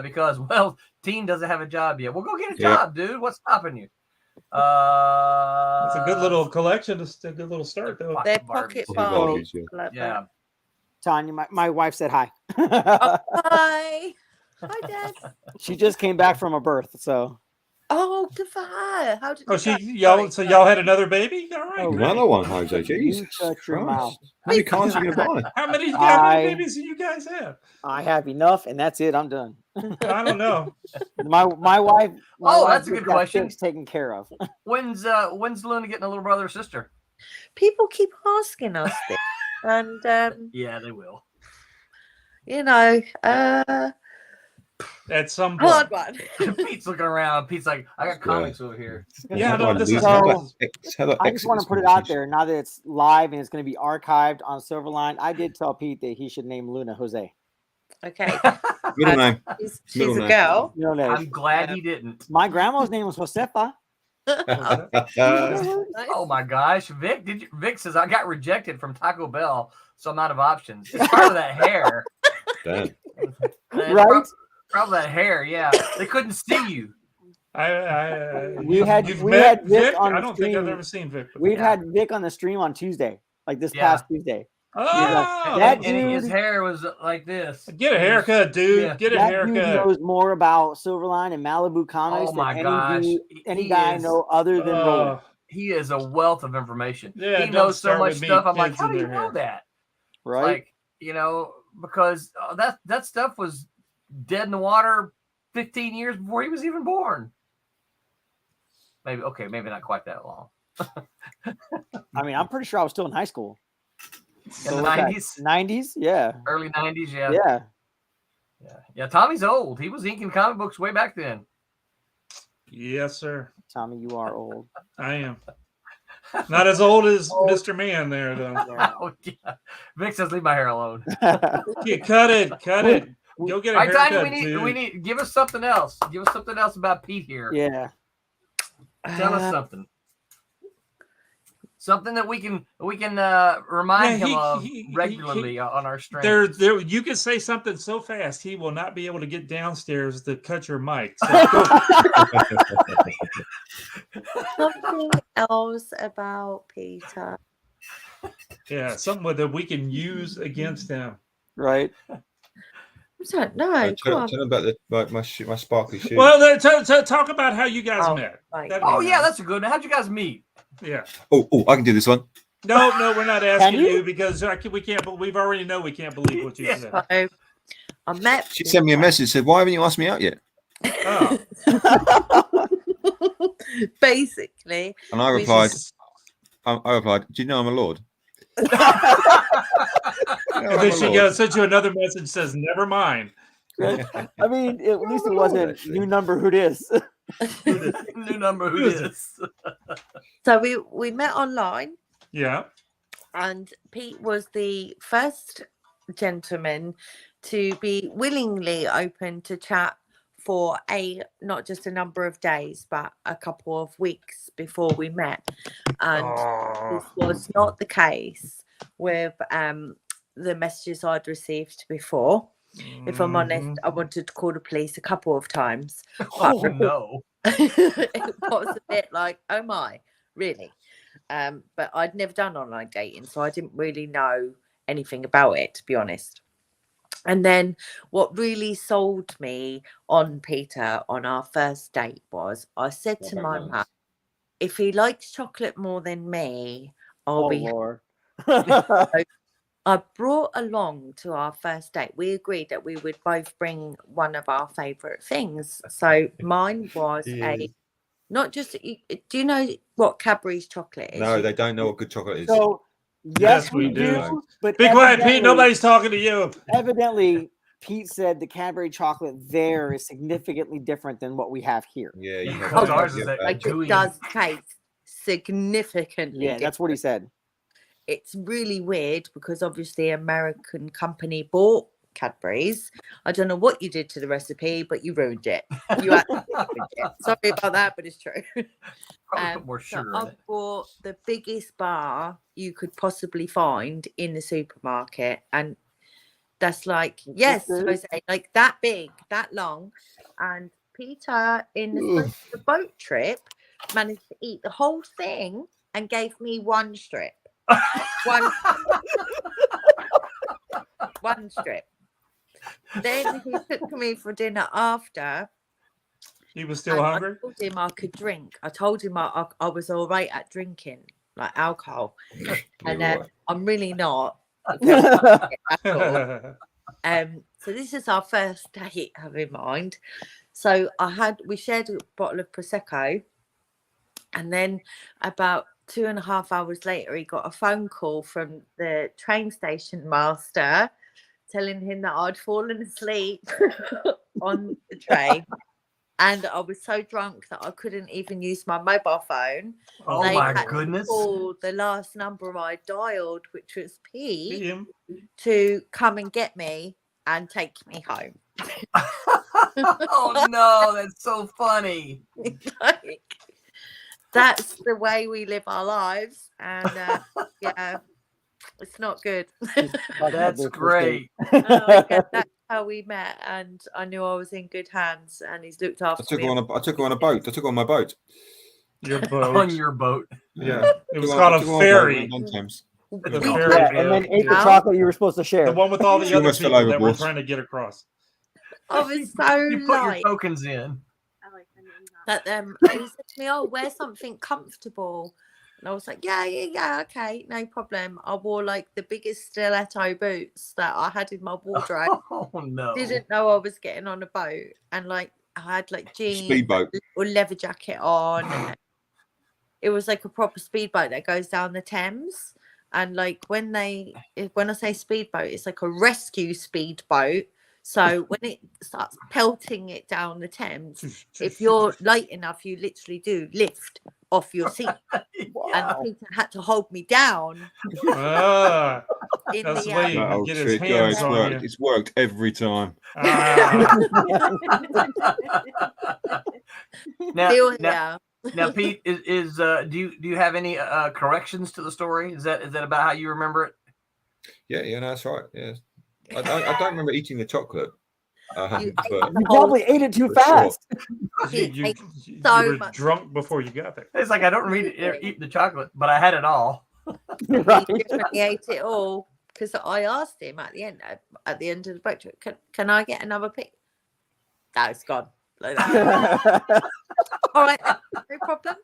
because, well, Teen doesn't have a job yet. Well, go get a job, dude. What's stopping you? It's a good little collection. It's a good little start, though. They're pocket Barbies, Barbies. Yeah. Tanya, my wife said hi. Hi. Hi, Dad. She just came back from a birth, so. Oh, good for her. How did Oh, y'all had another baby? All right. Another one, Jose. Jesus Shut your mouth. Christ. How many cars are you going to buy? How many babies do you guys have? I have enough, and that's it. I'm done. I don't know. My wife. Oh, wife that's a just good got question. things taken care of. When's Luna getting a little brother or sister? People keep asking us this, and Yeah, they will. you know, At some point. hard one. Pete's looking around. Pete's like, I got comics over here. Yeah, How do no, I this lose- is how do cool. how do I just want to put it out there now that it's live and it's going to be archived on Silverline. I did tell Pete that he should name Luna Jose. Okay. Middle name. She's Middle a name. girl. You know, I'm glad he didn't. my grandma's name was Josefa. Oh my gosh, Vic says I got rejected from Taco Bell, so I'm out of options. It's probably that hair. Damn. Right? Probably that hair. Yeah, they couldn't see you. We had you've we met had Vic on I the don't think I've stream. ever seen Vic. before. We've had Vic on the stream on Tuesday, like this past Tuesday. Oh, that And his dude, hair was like this. Get a haircut, dude. Yeah. Get a that dude haircut. knows more about Silverline and Malibu comics Oh my than gosh, any he guy is- know other than Roland. He is a wealth of information. Yeah, he don't knows so start much with me, stuff. I'm like, kids how in do you their know hair. that? Right? Like, you know, because that stuff was dead in the water 15 years before he was even born. Maybe not quite that long. I mean, I'm pretty sure I was still in high school. In the 90s, 90s, yeah, early 90s, yeah. yeah. Yeah. Tommy's old. He was inking comic books way back then. Yes, sir. Tommy, you are old. I am. Not as old as Mr. Man there, though. Oh, yeah. Vic says, "Leave my hair alone." Yeah, cut it. Go get a All right, haircut. Tiny, we need. Give us something else. Give us something else about Pete here. Yeah. Tell us something. Something that we can remind him of regularly on our stream. There, you can say something so fast he will not be able to get downstairs to cut your mic. So Something else about Peter. yeah, something that we can use against him. Right. I don't know. Tell him about my sparkly shoes. Well, talk about how you guys met. Right. Oh yeah, that's a good one. How'd you guys meet? Yeah. Oh, I can do this one. No, we're not asking you? you because we can't. But we've already know we can't believe what you said. So, I met. She sent me a message, said, "Why haven't you asked me out yet?" Oh, Basically, And I we replied, just- "I replied, do you know I'm a lord?" and then she sent you another message that says, "Never mind." I mean, at least it wasn't Actually. new number who dis. New number. Who is? So we met online, Yeah. and Pete was the first gentleman to be willingly open to chat for not just a number of days, but a couple of weeks before we met. And this was not the case with the messages I'd received before. If I'm honest, I wanted to call the police a couple of times. Oh no! It was a bit like, oh my, really? But I'd never done online dating, so I didn't really know anything about it, to be honest. And then what really sold me on Peter on our first date was I said to my mum, if he likes chocolate more than me, I'll be Lord. I brought along to our first date. We agreed that we would both bring one of our favorite things. So mine was not just. Do you know what Cadbury's chocolate is? No, they don't know what good chocolate is. So yes, we do. do. But Be quiet, Pete. evidently- Nobody's talking to you. Evidently, Pete said the Cadbury chocolate there is significantly different than what we have here. Yeah, you have Oh, to ours get is that that. Like gooey. it does taste significantly. Yeah, that's what he said. It's really weird because obviously American company bought Cadbury's. I don't know what you did to the recipe, but you ruined it. You actually ruined it. Sorry about that, but it's true. Probably put more sugar in I it. bought the biggest bar you could possibly find in the supermarket, and that's like, yes, Jose, like that big, that long. And Peter, in the space of the boat trip, managed to eat the whole thing and gave me one strip. One strip. Then he took me for dinner after. He was still and hungry. I told him I could drink. I told him I was all right at drinking, like alcohol. And I'm really not. At all. So this is our first date, have in mind. So we shared a bottle of Prosecco, and then about 2.5 hours later, he got a phone call from the train station master telling him that I'd fallen asleep on the train. And I was so drunk that I couldn't even use my mobile phone. Oh They my had to goodness! call the last number I dialed, which was Pete, Him. to come and get me and take me home. Oh no, that's so funny. Like, that's the way we live our lives, and yeah, it's not good. That's great. That's how we met, and I knew I was in good hands, and he's looked I after took me. her on a boat. I took her on my boat. Your boat. On your boat. Yeah. It was Took her called on- a took her on ferry. boat on Thames. The We- ferry, Yeah, and then ate the Now- chocolate you were supposed to share. the one with all the She other almost fell people that were overboard. trying to get across. I was so You put your light tokens in. that he said to me, "Oh, wear something comfortable." And I was like, yeah, okay, no problem. I wore like the biggest stiletto boots that I had in my wardrobe. Oh no! Didn't know I was getting on a boat, and like I had like jeans, Speedboat. or leather jacket on. And it was like a proper speedboat that goes down the Thames. And like when I say speedboat, it's like a rescue speedboat. So when it starts pelting it down the Thames, if you're late enough, you literally do lift off your seat. And Peter had to hold me down. Ah, in that's the the way he That can old get his trick. hands on you. It's worked every time. Ah. Still now, here. now, Pete, do you have any corrections to the story? Is that about how you remember it? Yeah, no, that's right. Yeah, I don't remember eating the chocolate. You But You probably ate it too for sure. fast. You so were much. drunk before you got there. It's like I don't eat the chocolate, but I had it all. Right. He definitely ate it all because I asked him at the end of the boat trip, can I get another pick? No, it's gone. Like that. All right, then, no problem.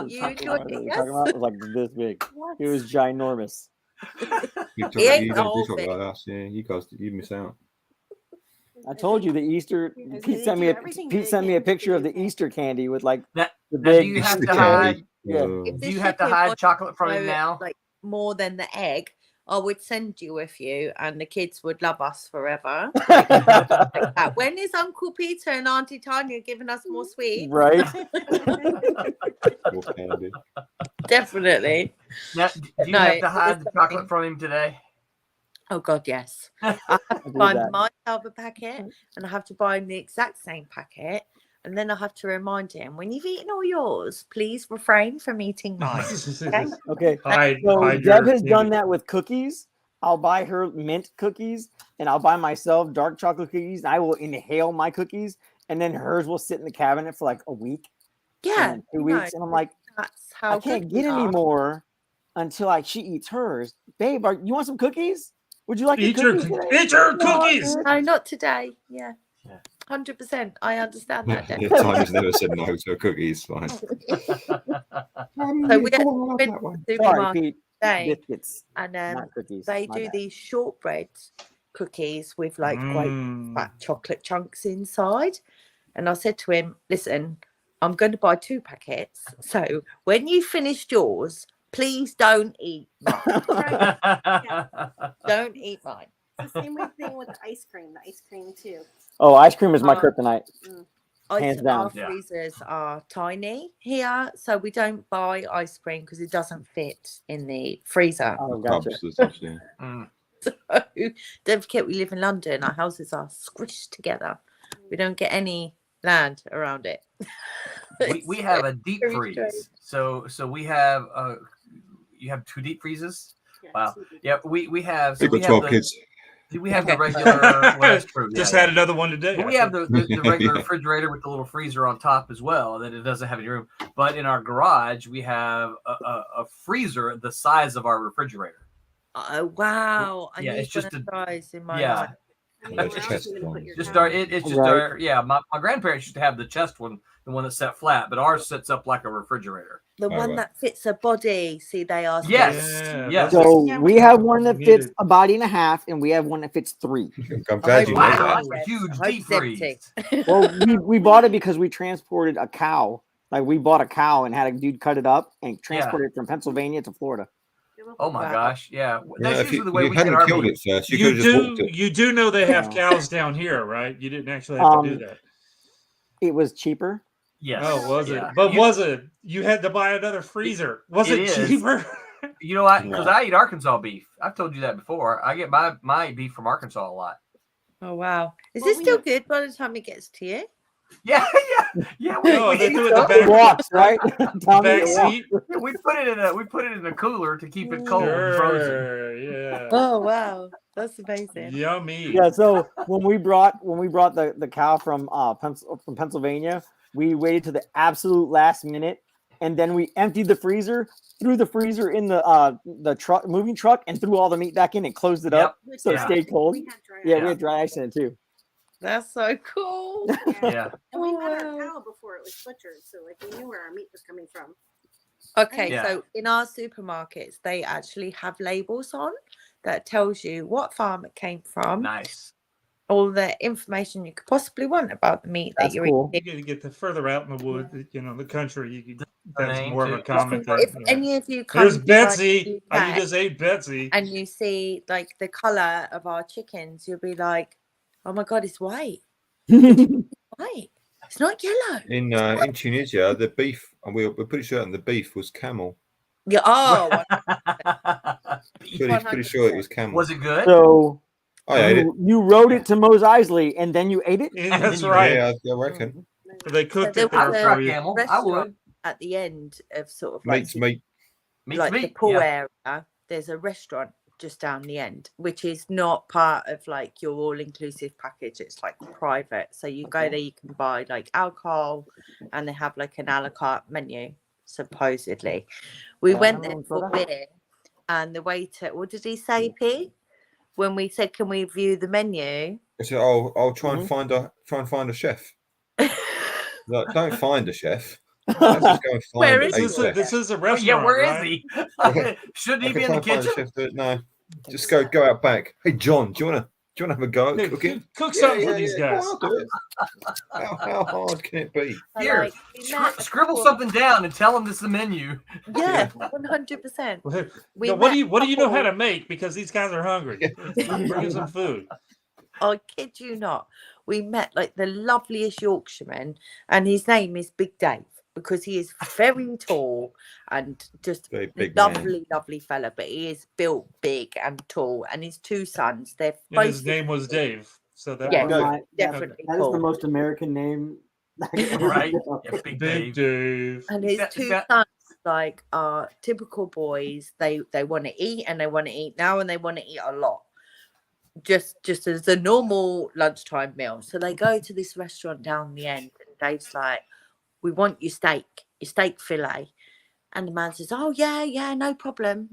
You enjoyed it, yes? Talking about it was like this big. It was ginormous. You He ate don't the do whole something thing. like us. Yeah, you guys, you miss out. I told you the Easter. Pete sent me a picture of the Easter candy with like Now, the do big. you have Easter to hide? candy. Yeah. If Do the you have to shipping hide was chocolate from him so, now? like more than the egg, I would send you a few, and the kids would love us forever. Like that. When is Uncle Peter and Auntie Tanya giving us more sweets? Right. More candy. Definitely. Now, do you No, have to it hide was the chocolate something. from him today? Oh God, yes. I have to do buy that. myself a packet, and I have to buy him the exact same packet, and then I have to remind him, when you've eaten all yours, please refrain from eating mine. Okay? Okay. Hide So your Deb has done candy. that with cookies. I'll buy her mint cookies, and I'll buy myself dark chocolate cookies. And I will inhale my cookies, and then hers will sit in the cabinet for like a week, Yeah, and then 2 weeks, and I'm like, that's how I can't good get we any are. more until she eats hers. Babe, you want some cookies? Would you like Eat the your cookies? today? eat your No, cookies. dude. No, not today. Yeah. Yeah. 100%. I understand that. Yeah, Deb. Tanya's never said no to a cookie. It's fine. So we had been to the Sorry, supermarket Pete. today, Biscuits, and not cookies. they My do bad. these shortbread cookies with like quite Mm. fat chocolate chunks inside. And I said to him, listen, I'm going to buy 2 packets. So when you finished yours, please don't eat mine. Don't eat mine. It's the same thing with the ice cream. The ice cream too. Oh, ice cream is my Uh, kryptonite. Our Hands down. Yeah. freezers are tiny here, so we don't buy ice cream because it doesn't fit in the freezer. Oh, gotcha. Cubs, that's actually- Mm. So, don't forget, we live in London. Our houses are squished together. We don't get any land around it. we have a deep very freeze. strange. So we have you have 2 deep freezes. Wow. Yeah, we have. So They've we got have 12 the, kids. we have the regular. Well, that's true. Just yeah, had yeah. another one today. But we have the regular refrigerator with the little freezer on top as well, and then it doesn't have any room. But in our garage, we have a freezer the size of our refrigerator. Oh wow! I Yeah, need it's just one of those in my yeah. life. Those chest ones. Just our it's just Right. our yeah. My grandparents used to have the chest one, the one that's set flat, but ours sits up like a refrigerator. The one right. that fits a body. See, they are. Yes, Yeah, yes. So Yeah, we we- have one that we fits needed- a body and a half, and we have one that fits 3. I'm glad you know Wow, that. that's a huge I hope deep it's empty. freeze. Well, we bought it because we transported a cow. Like we bought a cow and had a dude cut it up and transport it from Pennsylvania to Florida. Oh my Wow. gosh, yeah. Yeah, That's if usually you, the way you we get hadn't our killed meat. it first, you You could have just walked do it. you do know they have No. cows down here, right? You didn't actually have to do that. It was cheaper. Yes. Oh, was Yeah. it? But You- was it? You had to buy another freezer. Was it it is. cheaper? You know what? Because No. I eat Arkansas beef. I've told you that before. I get my beef from Arkansas a lot. Oh wow! Is Well, this we still have- good by the time it gets to you? Yeah, yeah. No, they do it in the It back, walks, right? Tommy, back it walks. seat. We put it in a cooler to keep it cold and frozen. Sure, yeah. Oh wow, that's amazing. Yummy. Yeah, so when we brought the cow from Pennsylvania, we waited to the absolute last minute, and then we emptied the freezer, threw the freezer in the moving truck, and threw all the meat back in and closed it up so Yeah. it stayed cold. We had dry Yeah, ice. we had dry ice in it too. That's so cool. Yeah. And we Oh, met our wow. cow before it was butchered, so like we knew where our meat was coming from. Okay, Yeah. so in our supermarkets, they actually have labels on that tells you what farm it came from, Nice. all the information you could possibly want about the meat That's that you're cool. You eating. got to get the further out in the wood, the country. You could, that's name, more of too. a common thing. If yeah. any of you come There's to, like, Betsy. the Oh, you UK just ate Betsy. and you see like the color of our chickens, you'll be like, Oh my God, it's white. White. It's not yellow. In Tunisia, the beef, and we're pretty certain the beef was camel. Yeah. Oh, Pretty sure it was camel. Was it good? So I ate it. you rode it to Mos Eisley and then you ate it? Yeah, that's right. Yeah, I reckon. They cooked there it there was for a you. camel. I restaurant would. at the end of sort of like Meat's meat. Meat's like the meat. pool Yeah. area. There's a restaurant just down the end, which is not part of like your all-inclusive package. It's like private, so you go there, you can buy like alcohol, and they have like an a la carte menu. Supposedly, we went there for beer, and the waiter, what did he say, P? When we said, "Can we view the menu?" I said, I'll try and find a chef. Like, don't find a chef. Let's just go and find Where a is This chef. is a Oh, restaurant. yeah, where is right? he? Shouldn't he I be can in the try and find a kitchen? chef, but no, just go out back. Hey, John, do you wanna have a go at Dude, cooking? cook something for these Yeah, guys. I'll do it. How hard can it be? Here, Like, we met scribble for- something down and tell him this is the menu. Yeah, 100%. We Now, what do met you know how couple- to make? Because these guys are hungry. Bring them some food. I kid you not. We met like the loveliest Yorkshireman, and his name is Big Dave because he is very tall and just Very big lovely, man. lovely fella. But he is built big and tall, and his two sons, they're And his both name was Dave. So that Yeah, was definitely That is the cool. most American name. Right? Yeah, Big Big Dave. Dave. And his Is two that- sons, like, are typical boys. They want to eat, and they want to eat now, and they want to eat a lot. Just as a normal lunchtime meal. So they go to this restaurant down the end, and Dave's like, "We want your steak fillet," and the man says, "Oh yeah, no problem."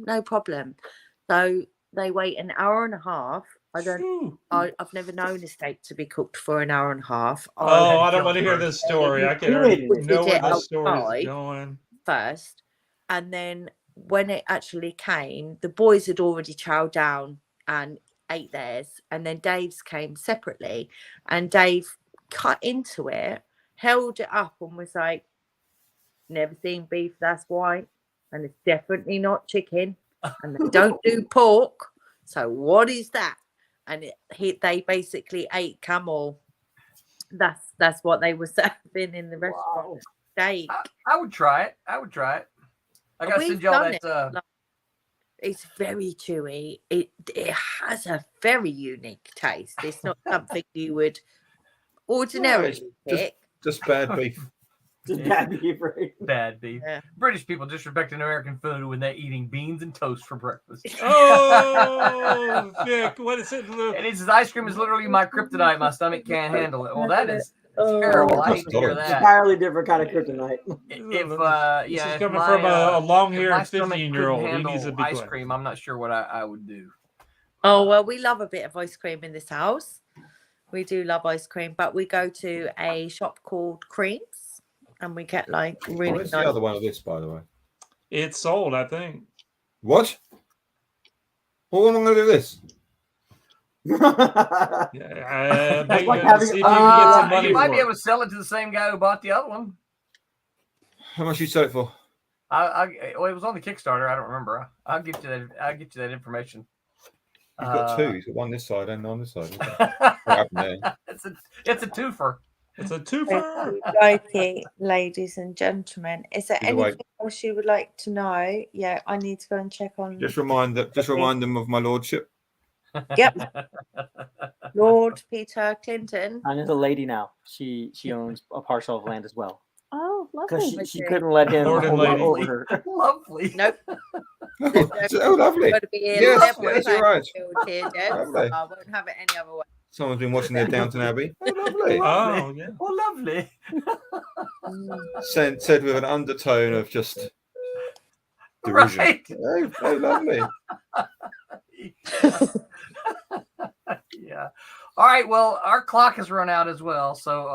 So they wait an hour and a half. I've never known a steak to be cooked for an hour and a half. Oh, I don't want to hear this story. I can already We know did where it this story is outside going. first, and then when it actually came, the boys had already chowed down and ate theirs, and then Dave's came separately, and Dave cut into it, held it up, and was like, "Never seen beef that's white, and it's definitely not chicken, and they don't do pork. So what is that?" And they basically ate camel. That's what they were serving in the restaurant. Steak. I would try it. I gotta We've send y'all done that. it. Like, it's very chewy. It has a very unique taste. It's not something you would ordinarily pick. Just bad beef. Just bad beef, right? Bad beef. Yeah. British people disrespecting American food when they're eating beans and toast for breakfast. Oh, Vic, what is it? And he says ice cream is literally my kryptonite. My stomach can't handle it. Well, that is terrible. I hate to hear that. Entirely different kind of kryptonite. If This is if coming my, from a if long-haired my stomach 15-year-old. couldn't He needs to handle be ice quiet. cream, I'm not sure what I would do. Oh, well, we love a bit of ice cream in this house. We do love ice cream, but we go to a shop called Creams, and we get like really Where's nice. the other one of this, by the way? It's sold, I think. What? Well, what am I going to do with this? Yeah, That's like see having- if you can get some money You might for be it. able to sell it to the same guy who bought the other one. How much you sell it for? Well, it was on the Kickstarter. I don't remember. I'll get you that. I'll get you that information. You've got two. You've got one this side and on this side. What happened there? It's a twofer. It's a twofer. Righty, ladies and gentlemen. Is there Either way. anything else you would like to know? Yeah, I need to go and check on. Just remind them of my lordship. Yep, Lord Peter Clinton. And there's a lady now. She owns a parcel of land as well. Oh, Because lovely. she couldn't let him Lord and hold lady. over her. Lovely. Nope. Oh, lovely. Got to be a Yes, level yes, you're right. playing field here, Deb, so Lovely. I won't have it any other way. Someone's been watching their Downton Abbey. Oh, lovely. Oh, yeah. Oh, lovely. Said with an undertone of just derision. Right. Oh, lovely. Yeah. All right. Well, our clock has run out as well. So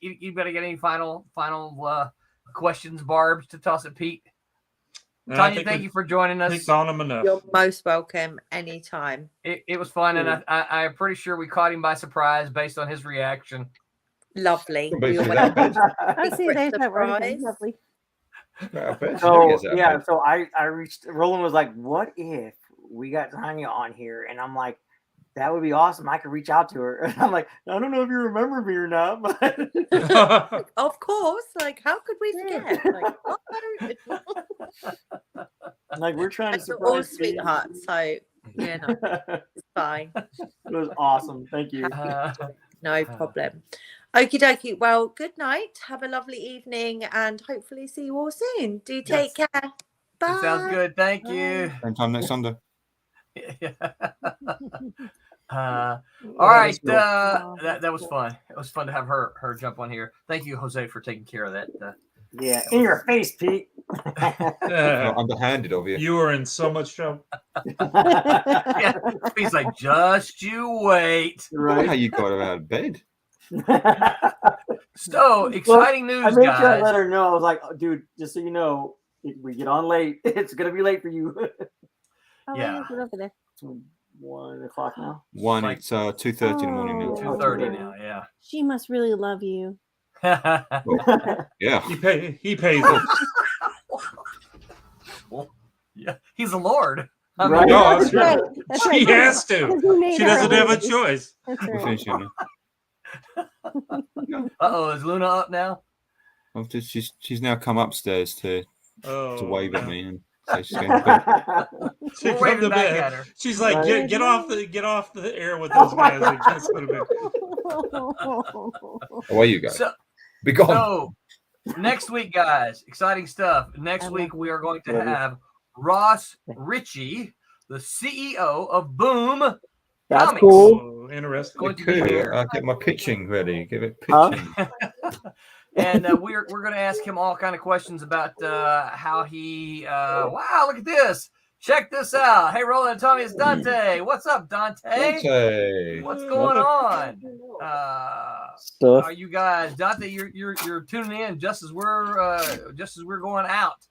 you better get any final questions, Barbs, to toss at Pete. I Tanya, think thank we you for joining us. picked on him enough. You're most welcome anytime. It was fun, and I'm pretty sure we caught him by surprise based on his reaction. Lovely. Couldn't be We that always bad. I see there's that word again. surprise. Lovely. I bet she So gets that yeah, bad. so I reached. Roland was like, "What if we got Tanya on here?" And I'm like, that would be awesome. I could reach out to her. And I'm like, I don't know if you remember me or not, but Of course. Like, how could we forget? Like, like we're trying to we're all surprise you. sweethearts, so yeah, no, it's fine. It was awesome. Thank you. No problem. Okie dokie. Well, good night. Have a lovely evening, and hopefully see you all soon. Do take care. Bye. That sounds good. Thank you. Same time next Sunday. All right. That was fun. It was fun to have her jump on here. Thank you, Jose, for taking care of that. Yeah, in your face, Pete. Not underhanded of you. You were in so much trouble. Yeah. He's like, just you wait. Right. How you got her out of bed? So exciting I news, made sure I guys. let her know. I was like, oh, dude, just so you know, if we get on late, it's gonna be late for you. Yeah. It's 1 o'clock now. It's 2:30 in the morning now. 2:30 now. Yeah. She must really love you. Yeah. He pays it. Well, yeah, he's a lord. I Right. mean, No, That's right. That's she right. has to. Because he made She her doesn't have a husband. choice. That's We're right. finishing now. Uh-oh, is Luna up now? She's now come upstairs to Oh, wave at me and say she's going to bed. She We're come waving to back bed. at her. She's like, Right. get off the air with those guys. Like, that's what it is. Away you go. So, Be gone. so next week, guys, exciting stuff. Next week we are going to have Ross Ritchie, the CEO of Boom That's Comics. cool. Oh, interesting. Going to be Cool. here. I'll get my pitching ready. Give it Huh? pitching. And we're going to ask him all kind of questions about how he. Wow, look at this! Check this out. Hey, Roland and Tommy, it's Dante. What's up, Dante? Dante. What's going on? Stuff. Are you guys, Dante? You're tuning in just as we're going out.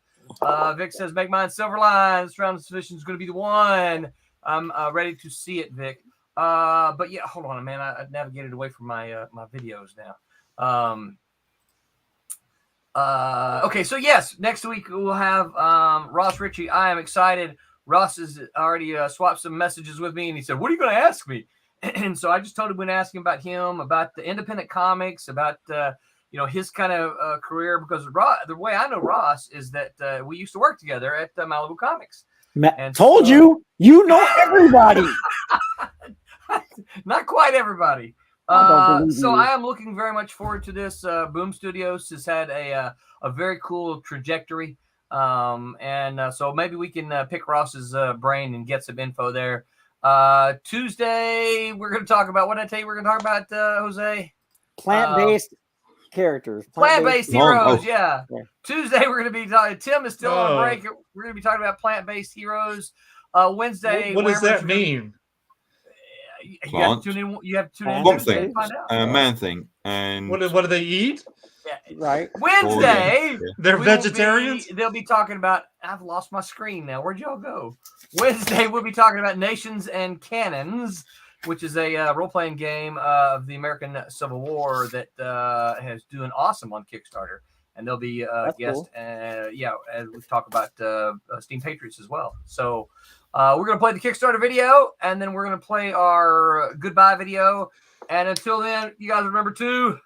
Vic says, "Make mine Silverline. This round of submission is going to be the one." I'm ready to see it, Vic. But yeah, hold on, man. I navigated away from my my videos now. Okay, so yes, next week we'll have Ross Ritchie. I am excited. Ross has already swapped some messages with me, and he said, "What are you going to ask me?" And so I just told him we'd ask him about the independent comics, about his kind of career, because the way I know Ross is that we used to work together at Malibu Comics. And Told so- you know everybody. Not quite everybody. I don't believe So you. I am looking very much forward to this. Boom Studios has had a very cool trajectory, and so maybe we can pick Ross's brain and get some info there. Tuesday we're going to talk about what did I tell you we're going to talk about, Jose? Plant-based characters. Plant-based heroes, Oh. yeah. Yeah. Tuesday we're going to be talking. Tim is still Oh. on break. We're going to be talking about plant-based heroes. Wednesday, What does that Werewolves- mean? You have Plant. to tune in. You have to tune in One Tuesday thing. to find out. Man thing. And What do they eat? Right. Wednesday, yeah. They're we will vegetarians? they'll be talking about. I've lost my screen now. Where'd y'all go? Wednesday, we'll be talking about Nations and Cannons, which is a role-playing game of the American Civil War that has doing awesome on Kickstarter. And there'll be That's guests, cool. as we talk about Steam Patriots as well. So we're going to play the Kickstarter video, and then we're going to play our goodbye video. And until then, you guys remember to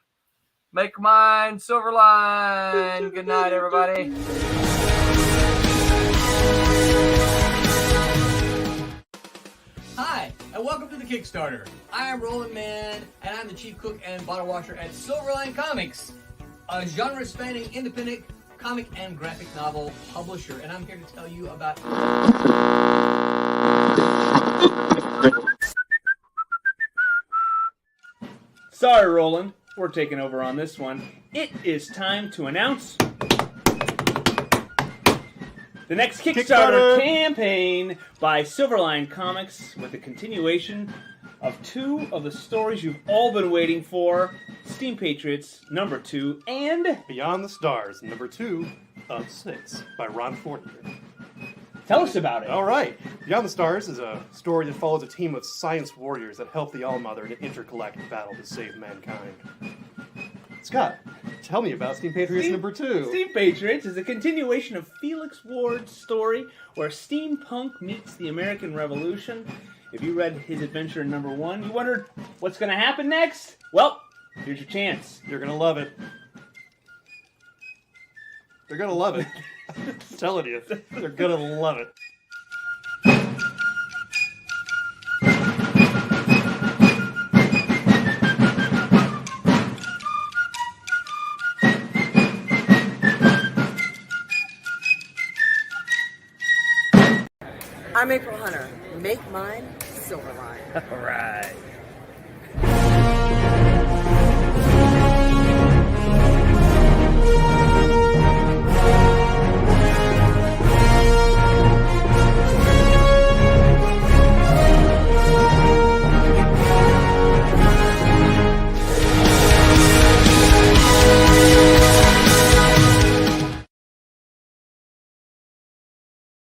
make mine Silverline. Good night, everybody. Hi, and welcome to the Kickstarter. I am Roland Mann, and I'm the chief cook and bottle washer at Silverline Comics, a genre-spanning independent comic and graphic novel publisher. And I'm here to tell you about... Sorry, Roland. We're taking over on this one. It is time to announce the next Kickstarter campaign by Silverline Comics, with a continuation of two of the stories you've all been waiting for: Steam Patriots #2 and Beyond the Stars, #2 of 6 by Ron Fortier. Tell us about it. All right. Beyond the Stars is a story that follows a team of science warriors that help the All-Mother in an intergalactic battle to save mankind. Scott, tell me about Steam Patriots #2. Steam Patriots is a continuation of Felix Ward's story where steampunk meets the American Revolution. If you read his adventure in number 1, you wondered what's going to happen next? Well, here's your chance. You're gonna love it. They're gonna love it. I'm telling you, they're gonna love it. I'm April Hunter. Make mine Silverline. All right.